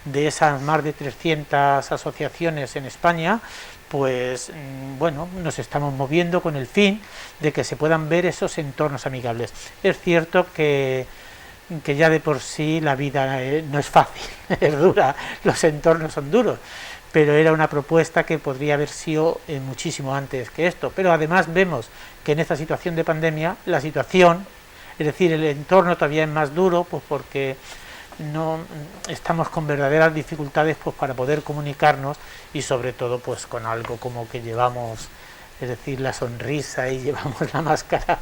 de esas más de 300 asociaciones en España, pues bueno, nos estamos moviendo con el fin de que se puedan ver esos entornos amigables. Es cierto que ya de por sí la vida no es fácil, es dura, los entornos son duros, pero era una propuesta que podría haber sido muchísimo antes que esto. Pero además vemos que en esta situación de pandemia, la situación, es decir, el entorno todavía es más duro, pues porque no estamos con verdaderas dificultades pues para poder comunicarnos, y sobre todo pues con algo como que llevamos, es decir, la sonrisa y llevamos la máscara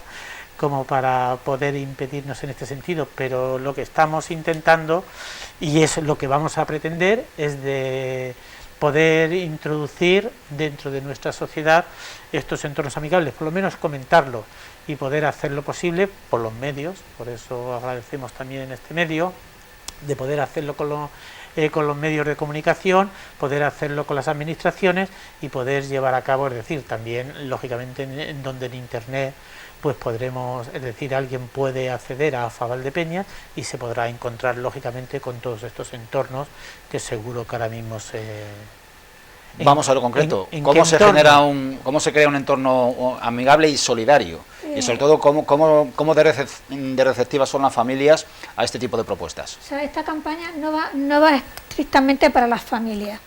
como para poder impedirnos en este sentido. Pero lo que estamos intentando, y es lo que vamos a pretender, es de poder introducir dentro de nuestra sociedad estos entornos amigables, por lo menos comentarlo y poder hacerlo posible por los medios. Por eso agradecemos también en este medio de poder hacerlo con los medios de comunicación, poder hacerlo con las administraciones y poder llevar a cabo, es decir, también lógicamente en donde en internet pues podremos, es decir, alguien puede acceder a AFA Valdepeñas y se podrá encontrar lógicamente con todos estos entornos que seguro que ahora mismo Vamos a lo concreto. ¿Cómo se genera cómo se crea un entorno amigable y solidario? Y sobre todo, ¿cómo de receptivas son las familias a este tipo de propuestas? O sea, esta campaña no va estrictamente para las familias,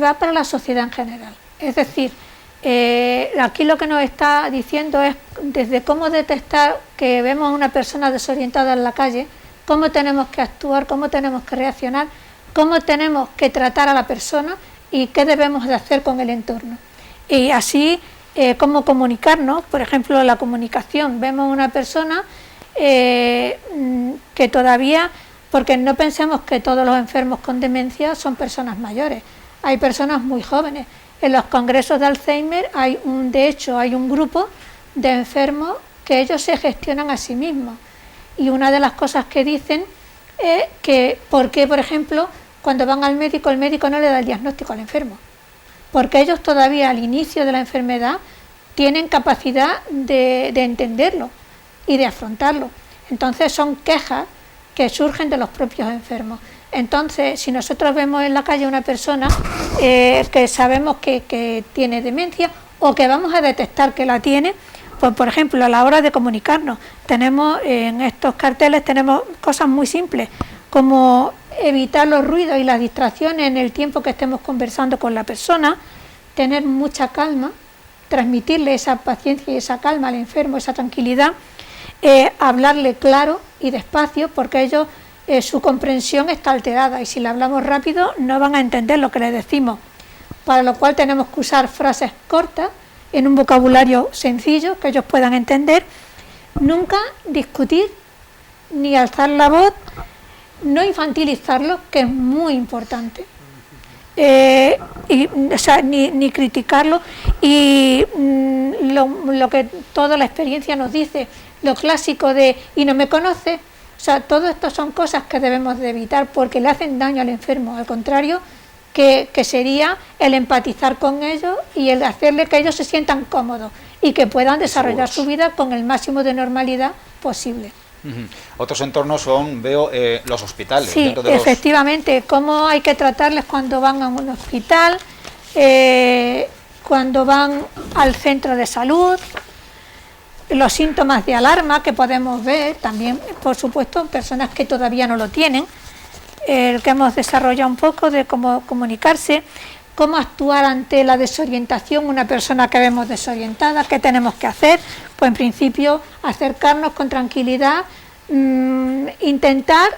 va para la sociedad en general. Es decir, aquí lo que nos está diciendo es desde cómo detectar que vemos a una persona desorientada en la calle, cómo tenemos que actuar, cómo tenemos que reaccionar, cómo tenemos que tratar a la persona y qué debemos de hacer con el entorno. Y así, cómo comunicarnos, por ejemplo, la comunicación. Vemos una persona que todavía, porque no pensemos que todos los enfermos con demencia son personas mayores, hay personas muy jóvenes. En los congresos de Alzheimer de hecho hay un grupo de enfermos que ellos se gestionan a sí mismos. Y una de las cosas que dicen es que, ¿por qué, por ejemplo, cuando van al médico, el médico no le da el diagnóstico al enfermo? Porque ellos todavía al inicio de la enfermedad tienen capacidad de entenderlo y de afrontarlo. Entonces son quejas que surgen de los propios enfermos. Entonces, si nosotros vemos en la calle una persona que sabemos que tiene demencia o que vamos a detectar que la tiene, pues por ejemplo a la hora de comunicarnos, tenemos en estos carteles tenemos cosas muy simples, como evitar los ruidos y las distracciones en el tiempo que estemos conversando con la persona, tener mucha calma, transmitirle esa paciencia y esa calma al enfermo, esa tranquilidad, hablarle claro y despacio, porque ellos su comprensión está alterada y si le hablamos rápido no van a entender lo que les decimos, para lo cual tenemos que usar frases cortas en un vocabulario sencillo que ellos puedan entender. Nunca discutir ni alzar la voz, no infantilizarlo, que es muy importante, o sea, ni criticarlo, y lo que toda la experiencia nos dice, lo clásico de ¿y no me conoce? O sea, todo esto son cosas que debemos de evitar porque le hacen daño al enfermo, al contrario, que sería el empatizar con ellos y el hacerle que ellos se sientan cómodos y que puedan desarrollar su vida con el máximo de normalidad posible. Otros entornos son, veo, los hospitales. Sí, efectivamente, cómo hay que tratarles cuando van a un hospital, cuando van al centro de salud, los síntomas de alarma que podemos ver, también, por supuesto, personas que todavía no lo tienen, el que hemos desarrollado un poco de cómo comunicarse, cómo actuar ante la desorientación, una persona que vemos desorientada, qué tenemos que hacer. Pues en principio acercarnos con tranquilidad, intentar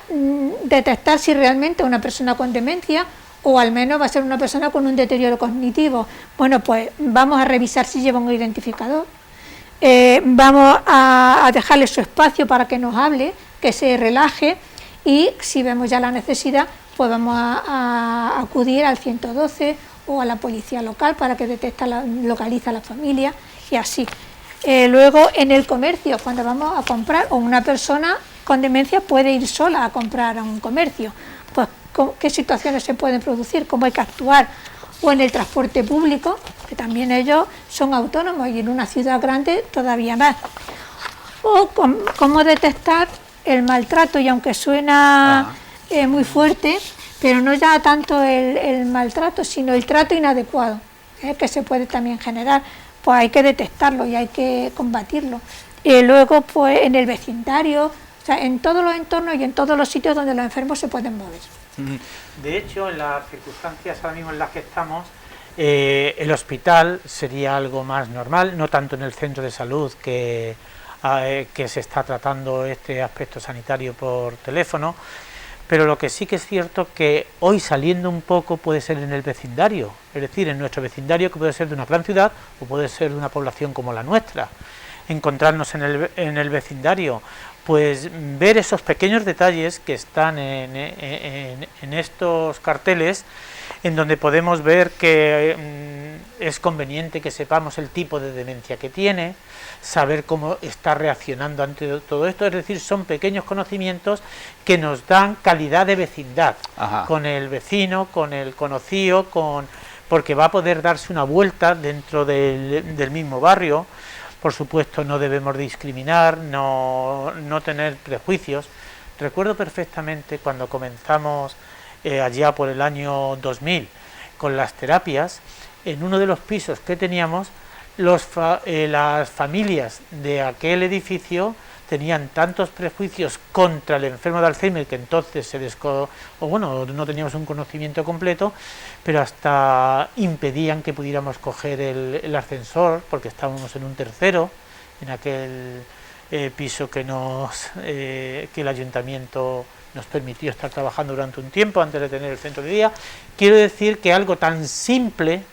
detectar si realmente una persona con demencia o al menos va a ser una persona con un deterioro cognitivo. Bueno, pues vamos a revisar si lleva un identificador, vamos a dejarle su espacio para que nos hable, que se relaje, y si vemos ya la necesidad, pues vamos a acudir al 112 o a la policía local para que localiza a la familia y así. Luego en el comercio, cuando vamos a comprar, o una persona con demencia puede ir sola a comprar a un comercio, pues qué situaciones se pueden producir, cómo hay que actuar, o en el transporte público, que también ellos son autónomos y en una ciudad grande todavía más, o cómo detectar el maltrato, y aunque suena muy fuerte, pero no ya tanto el maltrato, sino el trato inadecuado, que se puede también generar, pues hay que detectarlo y hay que combatirlo. Y luego pues en el vecindario, o sea, en todos los entornos y en todos los sitios donde los enfermos se pueden mover. De hecho, en las circunstancias ahora mismo en las que estamos, el hospital sería algo más normal, no tanto en el centro de salud que se está tratando este aspecto sanitario por teléfono, pero lo que sí que es cierto que hoy, saliendo un poco, puede ser en el vecindario, es decir, en nuestro vecindario, que puede ser de una gran ciudad o puede ser de una población como la nuestra. Encontrarnos en el vecindario, pues ver esos pequeños detalles que están en estos carteles, en donde podemos ver que es conveniente que sepamos el tipo de demencia que tiene, saber cómo está reaccionando ante todo esto, es decir, son pequeños conocimientos que nos dan calidad de vecindad. Ajá. Con el vecino, con el conocido, porque va a poder darse una vuelta dentro del mismo barrio. Por supuesto, no debemos discriminar, no tener prejuicios. Recuerdo perfectamente cuando comenzamos allá por el año 2000 con las terapias, en uno de los pisos que teníamos, las familias de aquel edificio tenían tantos prejuicios contra el enfermo de Alzheimer, que entonces no teníamos un conocimiento completo, pero hasta impedían que pudiéramos coger el ascensor, porque estábamos en un tercero, en aquel piso que el ayuntamiento nos permitió estar trabajando durante un tiempo antes de tener el centro de día. Quiero decir que algo tan simple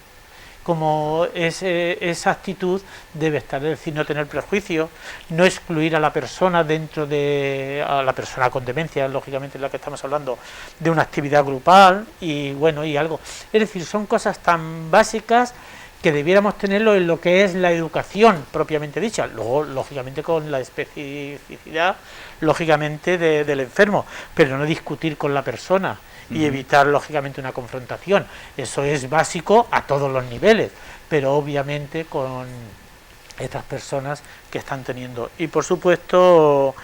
como esa actitud debe estar, es decir, no tener prejuicios, no excluir a la persona a la persona con demencia, lógicamente es la que estamos hablando, de una actividad grupal y algo. Es decir, son cosas tan básicas que debiéramos tenerlo en lo que es la educación propiamente dicha, luego lógicamente con la especificidad lógicamente del enfermo, pero no discutir con la persona y evitar lógicamente una confrontación. Eso es básico a todos los niveles, pero obviamente con estas personas que están teniendo. Y por supuesto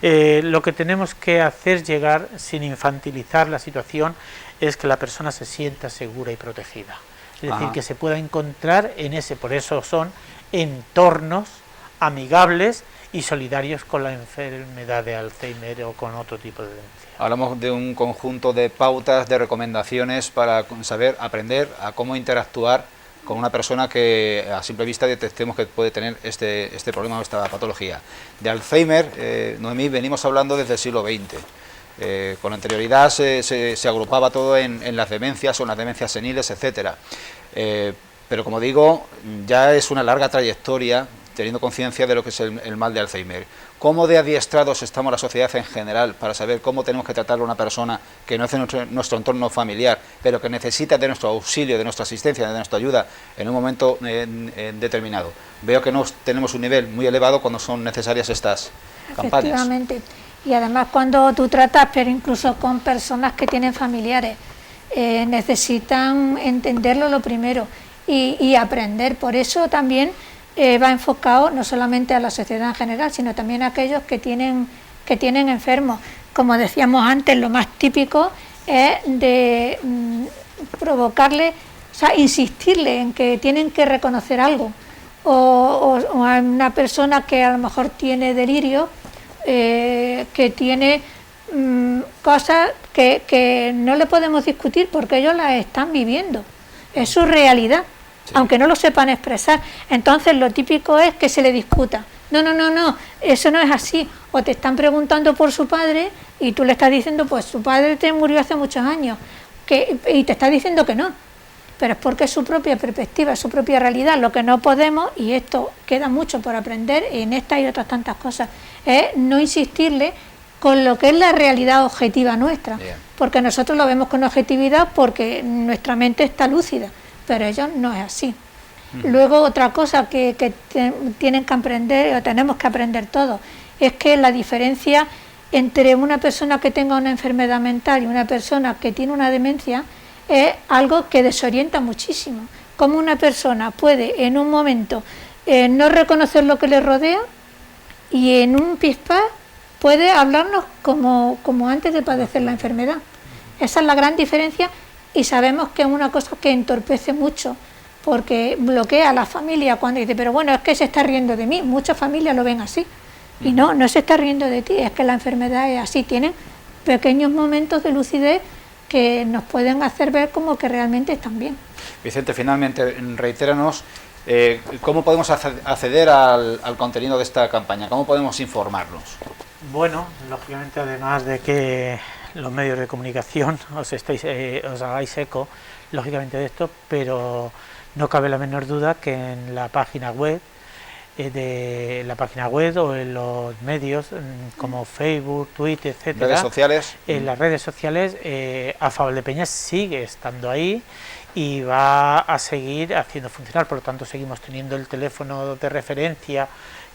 lo que tenemos que hacer llegar, sin infantilizar la situación, es que la persona se sienta segura y protegida. Es decir, que se pueda encontrar por eso son entornos amigables y solidarios con la enfermedad de Alzheimer o con otro tipo de demencia. Hablamos de un conjunto de pautas, de recomendaciones para aprender a cómo interactuar con una persona que a simple vista detectemos que puede tener este problema o esta patología. De Alzheimer, Noemí, venimos hablando desde el siglo XX. Con anterioridad se agrupaba todo en las demencias o en las demencias seniles, etcétera. Pero como digo, ya es una larga trayectoria teniendo conciencia de lo que es el mal de Alzheimer. ¿Cómo de adiestrados estamos la sociedad en general para saber cómo tenemos que tratar a una persona que no es de nuestro entorno familiar, pero que necesita de nuestro auxilio, de nuestra asistencia, de nuestra ayuda en un momento determinado? Veo que no tenemos un nivel muy elevado cuando son necesarias estas campañas. Efectivamente. Y además cuando tú tratas, pero incluso con personas que tienen familiares, necesitan entenderlo lo primero y aprender. Por eso también va enfocado no solamente a la sociedad en general, sino también a aquellos que tienen enfermos. Como decíamos antes, lo más típico es de provocarle, o sea, insistirle en que tienen que reconocer algo. O a una persona que a lo mejor tiene delirio, que tiene cosas que no le podemos discutir porque ellos las están viviendo, es su realidad, sí, aunque no lo sepan expresar. Entonces lo típico es que se le discuta, No, eso no es así. O te están preguntando por su padre y tú le estás diciendo, pues su padre te murió hace muchos años, y te está diciendo que no. Pero es porque es su propia perspectiva, es su propia realidad. Lo que no podemos, y esto queda mucho por aprender en esta y otras tantas cosas, es no insistirle con lo que es la realidad objetiva nuestra. Bien. Porque nosotros lo vemos con objetividad porque nuestra mente está lúcida, pero ellos no es así. Luego otra cosa que tienen que aprender, o tenemos que aprender todos, es que la diferencia entre una persona que tenga una enfermedad mental y una persona que tiene una demencia es algo que desorienta muchísimo. Cómo una persona puede en un momento no reconocer lo que le rodea y en un pispás puede hablarnos como antes de padecer la enfermedad. Esa es la gran diferencia y sabemos que es una cosa que entorpece mucho, porque bloquea a la familia cuando dice, pero bueno, es que se está riendo de mí. Muchas familias lo ven así. Y no se está riendo de ti, es que la enfermedad es así. Tienen pequeños momentos de lucidez que nos pueden hacer ver como que realmente están bien. Vicente, finalmente, reitéranos cómo podemos acceder al contenido de esta campaña, cómo podemos informarnos. Bueno, lógicamente, además de que los medios de comunicación os hagáis eco, lógicamente, de esto, pero no cabe la menor duda que en la página web o en los medios como Facebook, Twitter, etcétera, redes sociales. En las redes sociales, AFA Valdepeñas sigue estando ahí y va a seguir haciendo funcionar. Por lo tanto, seguimos teniendo el teléfono de referencia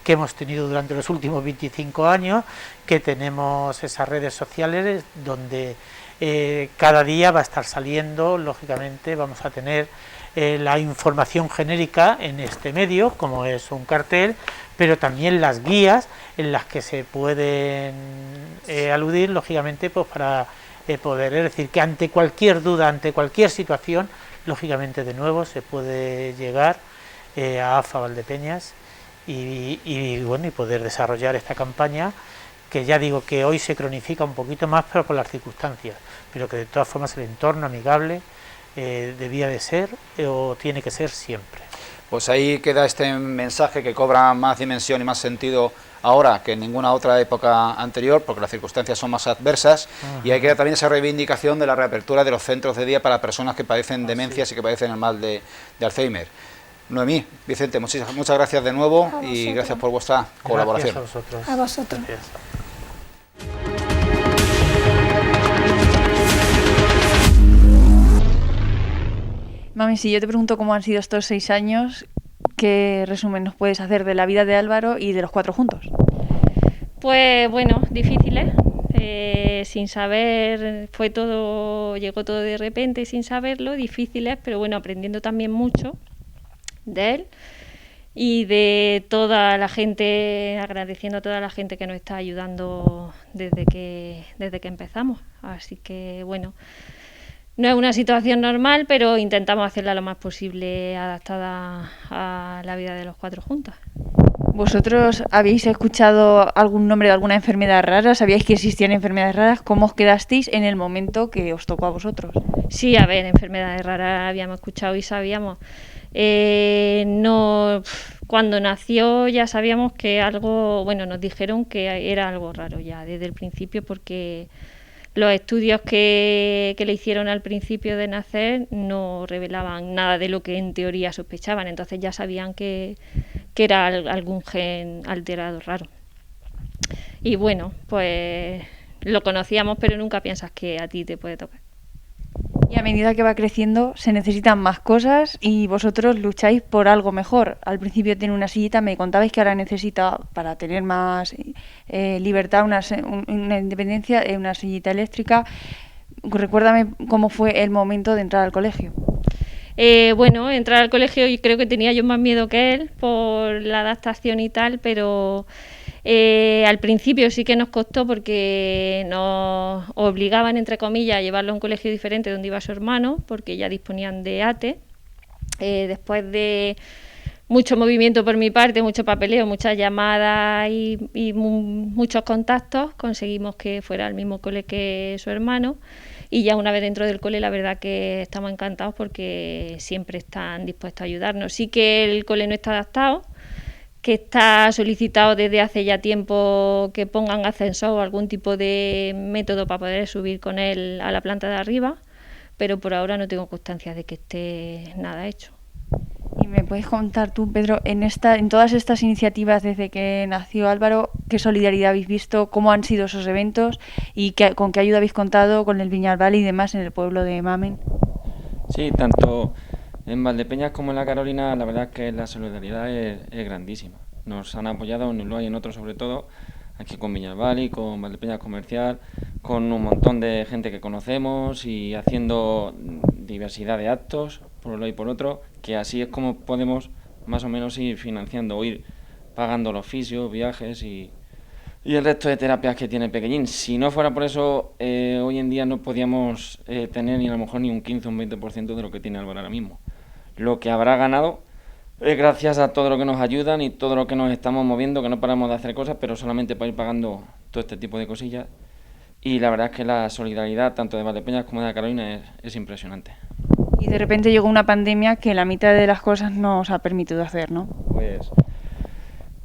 que hemos tenido durante los últimos 25 años, que tenemos esas redes sociales donde cada día va a estar saliendo, lógicamente vamos a tener la información genérica en este medio, como es un cartel, pero también las guías en las que se pueden aludir, lógicamente, pues para poder, es decir, que ante cualquier duda, ante cualquier situación, lógicamente de nuevo se puede llegar a AFA Valdepeñas y poder desarrollar esta campaña, que ya digo que hoy se cronifica un poquito más, pero por las circunstancias, pero que de todas formas el entorno amigable debía de ser o tiene que ser siempre. Pues ahí queda este mensaje que cobra más dimensión y más sentido ahora que en ninguna otra época anterior, porque las circunstancias son más adversas. Y ahí queda también esa reivindicación de la reapertura de los centros de día para personas que padecen demencias y que padecen el mal de Alzheimer. Noemí, Vicente, muchas gracias de nuevo y gracias por vuestra colaboración. Gracias a vosotros. Gracias. Mami, si yo te pregunto cómo han sido estos 6 años, ¿qué resumen nos puedes hacer de la vida de Álvaro y de los 4 juntos? Pues bueno, difíciles, sin saber, llegó todo de repente sin saberlo, difíciles, pero bueno, aprendiendo también mucho de él y de toda la gente, agradeciendo a toda la gente que nos está ayudando desde que empezamos, así que bueno. No es una situación normal, pero intentamos hacerla lo más posible adaptada a la vida de los 4 juntos. ¿Vosotros habéis escuchado algún nombre de alguna enfermedad rara? ¿Sabíais que existían enfermedades raras? ¿Cómo os quedasteis en el momento que os tocó a vosotros? Sí, a ver, enfermedades raras habíamos escuchado y sabíamos. Cuando nació ya sabíamos que nos dijeron que era algo raro ya desde el principio, porque los estudios que le hicieron al principio de nacer no revelaban nada de lo que en teoría sospechaban, entonces ya sabían que era algún gen alterado raro. Y bueno, pues lo conocíamos, pero nunca piensas que a ti te puede tocar. Y a medida que va creciendo se necesitan más cosas y vosotros lucháis por algo mejor. Al principio tiene una sillita, me contabais que ahora necesita, para tener más libertad, una independencia, una sillita eléctrica. Recuérdame cómo fue el momento de entrar al colegio. Entrar al colegio, y creo que tenía yo más miedo que él por la adaptación y tal, pero al principio sí que nos costó porque nos obligaban, entre comillas, a llevarlo a un colegio diferente donde iba su hermano, porque ya disponían de ATE. Después de mucho movimiento por mi parte, mucho papeleo, muchas llamadas y muchos contactos, conseguimos que fuera al mismo cole que su hermano. Y ya una vez dentro del cole, la verdad que estamos encantados porque siempre están dispuestos a ayudarnos. Sí que el cole no está adaptado, que está solicitado desde hace ya tiempo que pongan ascensor o algún tipo de método para poder subir con él a la planta de arriba, pero por ahora no tengo constancia de que esté nada hecho. ¿Y me puedes contar tú, Pedro, en todas estas iniciativas desde que nació Álvaro, qué solidaridad habéis visto, cómo han sido esos eventos y con qué ayuda habéis contado con el Viñalbal y demás en el pueblo de Mamen? Sí, tanto en Valdepeñas como en La Carolina, la verdad es que la solidaridad es grandísima. Nos han apoyado en Ulloa y en otros sobre todo, aquí con Viñalbal y con Valdepeñas Comercial, con un montón de gente que conocemos y haciendo diversidad de actos, por un lado y por otro, que así es como podemos más o menos ir financiando o ir pagando los fisios, viajes y el resto de terapias que tiene Pequeñín. Si no fuera por eso, hoy en día no podíamos tener ni a lo mejor ni un 15 o un 20% de lo que tiene Álvaro ahora mismo. Lo que habrá ganado es gracias a todo lo que nos ayudan y todo lo que nos estamos moviendo, que no paramos de hacer cosas, pero solamente para ir pagando todo este tipo de cosillas. Y la verdad es que la solidaridad tanto de Valdepeñas como de La Carolina es impresionante. Y de repente llegó una pandemia que la mitad de las cosas no os ha permitido hacer, ¿no? Pues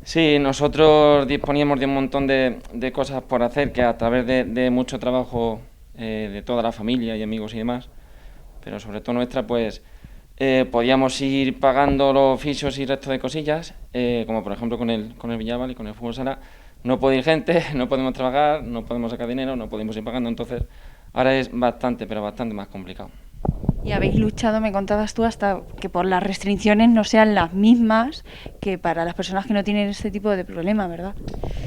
sí, nosotros disponíamos de un montón de cosas por hacer, que a través de mucho trabajo de toda la familia y amigos y demás, pero sobre todo nuestra, pues podíamos ir pagando los oficios y resto de cosillas, como por ejemplo con el Viñalbal y con el fútbol sala. No puede ir gente, no podemos trabajar, no podemos sacar dinero, no podemos ir pagando, entonces ahora es bastante, pero bastante más complicado. Y habéis luchado, me contabas tú, hasta que por las restricciones no sean las mismas que para las personas que no tienen este tipo de problema, ¿verdad?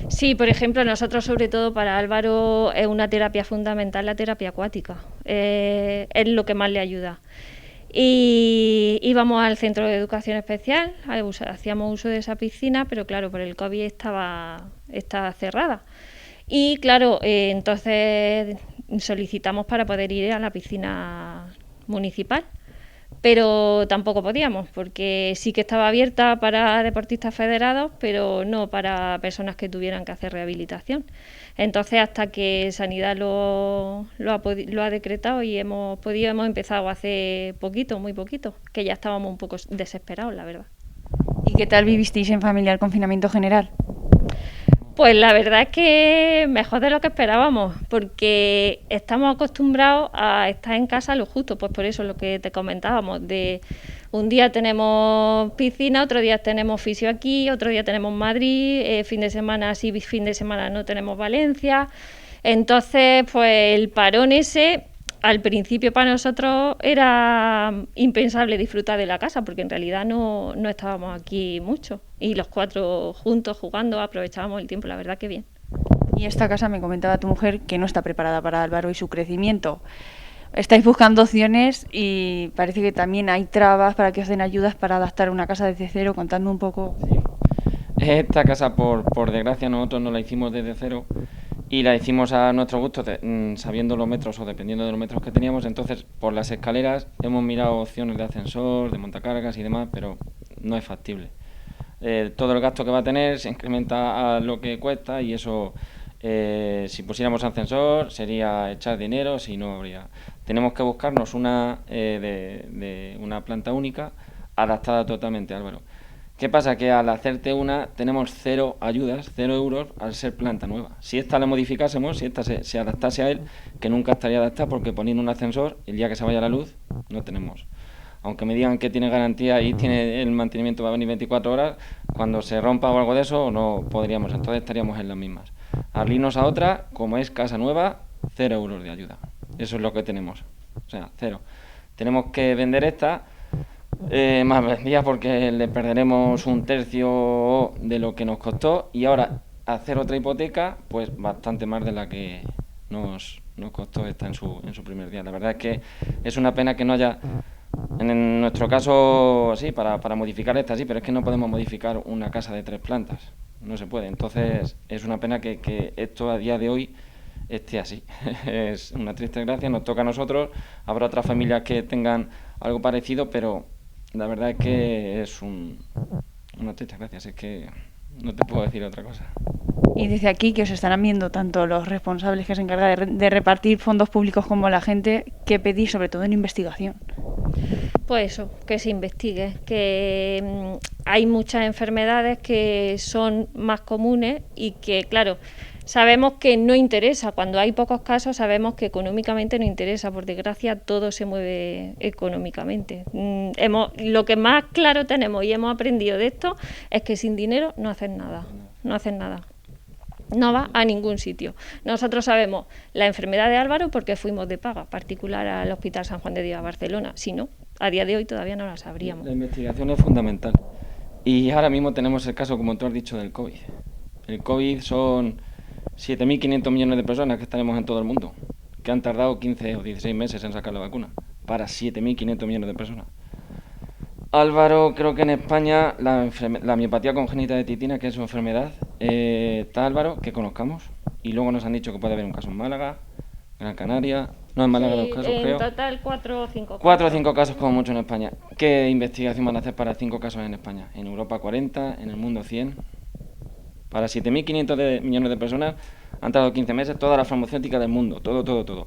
Sí, por ejemplo, nosotros sobre todo para Álvaro es una terapia fundamental la terapia acuática, es lo que más le ayuda. Y íbamos al centro de educación especial, hacíamos uso de esa piscina, pero claro, por el COVID estaba cerrada. Y claro, entonces solicitamos para poder ir a la piscina municipal, pero tampoco podíamos, porque sí que estaba abierta para deportistas federados, pero no para personas que tuvieran que hacer rehabilitación. Entonces, hasta que Sanidad lo ha decretado y hemos empezado hace poquito, muy poquito, que ya estábamos un poco desesperados, la verdad. ¿Y qué tal vivisteis en familia el confinamiento general? Pues la verdad es que mejor de lo que esperábamos, porque estamos acostumbrados a estar en casa lo justo, pues por eso lo que te comentábamos, de un día tenemos piscina, otro día tenemos fisio aquí, otro día tenemos Madrid, fin de semana sí, fin de semana no tenemos Valencia. Entonces, pues el parón ese, al principio para nosotros era impensable disfrutar de la casa, porque en realidad no estábamos aquí mucho. Y los 4 juntos jugando, aprovechábamos el tiempo, la verdad que bien. Y esta casa, me comentaba tu mujer, que no está preparada para Álvaro y su crecimiento. Estáis buscando opciones y parece que también hay trabas para que os den ayudas para adaptar una casa desde cero, contando un poco. Sí. Esta casa, por desgracia, nosotros no la hicimos desde cero y la hicimos a nuestro gusto, sabiendo los metros o dependiendo de los metros que teníamos. Entonces, por las escaleras hemos mirado opciones de ascensor, de montacargas y demás, pero no es factible. Todo el gasto que va a tener se incrementa a lo que cuesta y eso, si pusiéramos ascensor, sería echar dinero, si no habría. Tenemos que buscarnos una de una planta única adaptada totalmente, Álvaro. ¿Qué pasa? Que al hacerte una tenemos 0 ayudas, 0 euros al ser planta nueva. Si esta la modificásemos, si esta se adaptase a él, que nunca estaría adaptada porque poniendo un ascensor, el día que se vaya la luz, no tenemos. Aunque me digan que tiene garantía y tiene el mantenimiento va a venir 24 horas, cuando se rompa o algo de eso no podríamos, entonces estaríamos en las mismas. Al irnos a otra, como es casa nueva, 0 euros de ayuda. Eso es lo que tenemos, o sea, 0. Tenemos que vender esta, más vendida porque le perderemos 1/3 de lo que nos costó y ahora hacer otra hipoteca, pues bastante más de la que nos costó esta en su primer día. La verdad es que es una pena que no haya... En nuestro caso, sí, para modificar esta, sí, pero es que no podemos modificar una casa de 3 plantas, no se puede. Entonces, es una pena que esto a día de hoy esté así. Es una triste desgracia, nos toca a nosotros, habrá otras familias que tengan algo parecido, pero la verdad es que es una triste desgracia, es que no te puedo decir otra cosa. Y desde aquí, que os estarán viendo tanto los responsables que se encargan de repartir fondos públicos como la gente, ¿qué pedís sobre todo en investigación? Pues eso, que se investigue, que hay muchas enfermedades que son más comunes y que, claro, sabemos que no interesa. Cuando hay pocos casos sabemos que económicamente no interesa. Por desgracia, todo se mueve económicamente. Lo que más claro tenemos y hemos aprendido de esto es que sin dinero no hacen nada. No hacen nada. No va a ningún sitio. Nosotros sabemos la enfermedad de Álvaro porque fuimos de paga particular al Hospital San Juan de Dios a Barcelona. Si no, a día de hoy todavía no la sabríamos. La investigación es fundamental. Y ahora mismo tenemos el caso, como tú has dicho, del COVID. El COVID son 7.500 millones de personas que estaremos en todo el mundo, que han tardado 15 o 16 meses en sacar la vacuna, para 7.500 millones de personas. Álvaro, creo que en España la miopatía congénita de titina, que es su enfermedad, está Álvaro, que conozcamos, y luego nos han dicho que puede haber un caso en Málaga, Gran Canaria, no en Málaga, sí, 2 casos, creo. En total 4 o 5 casos. 4 o 5 casos como mucho en España. ¿Qué investigación van a hacer para 5 casos en España? En Europa 40, en el mundo 100. Para 7.500 millones de personas han tardado 15 meses toda la farmacéutica del mundo, todo.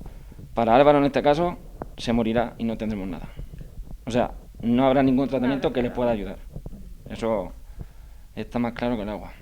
Para Álvaro, en este caso, se morirá y no tendremos nada. O sea, no habrá ningún tratamiento que les pueda ayudar. Eso está más claro que el agua.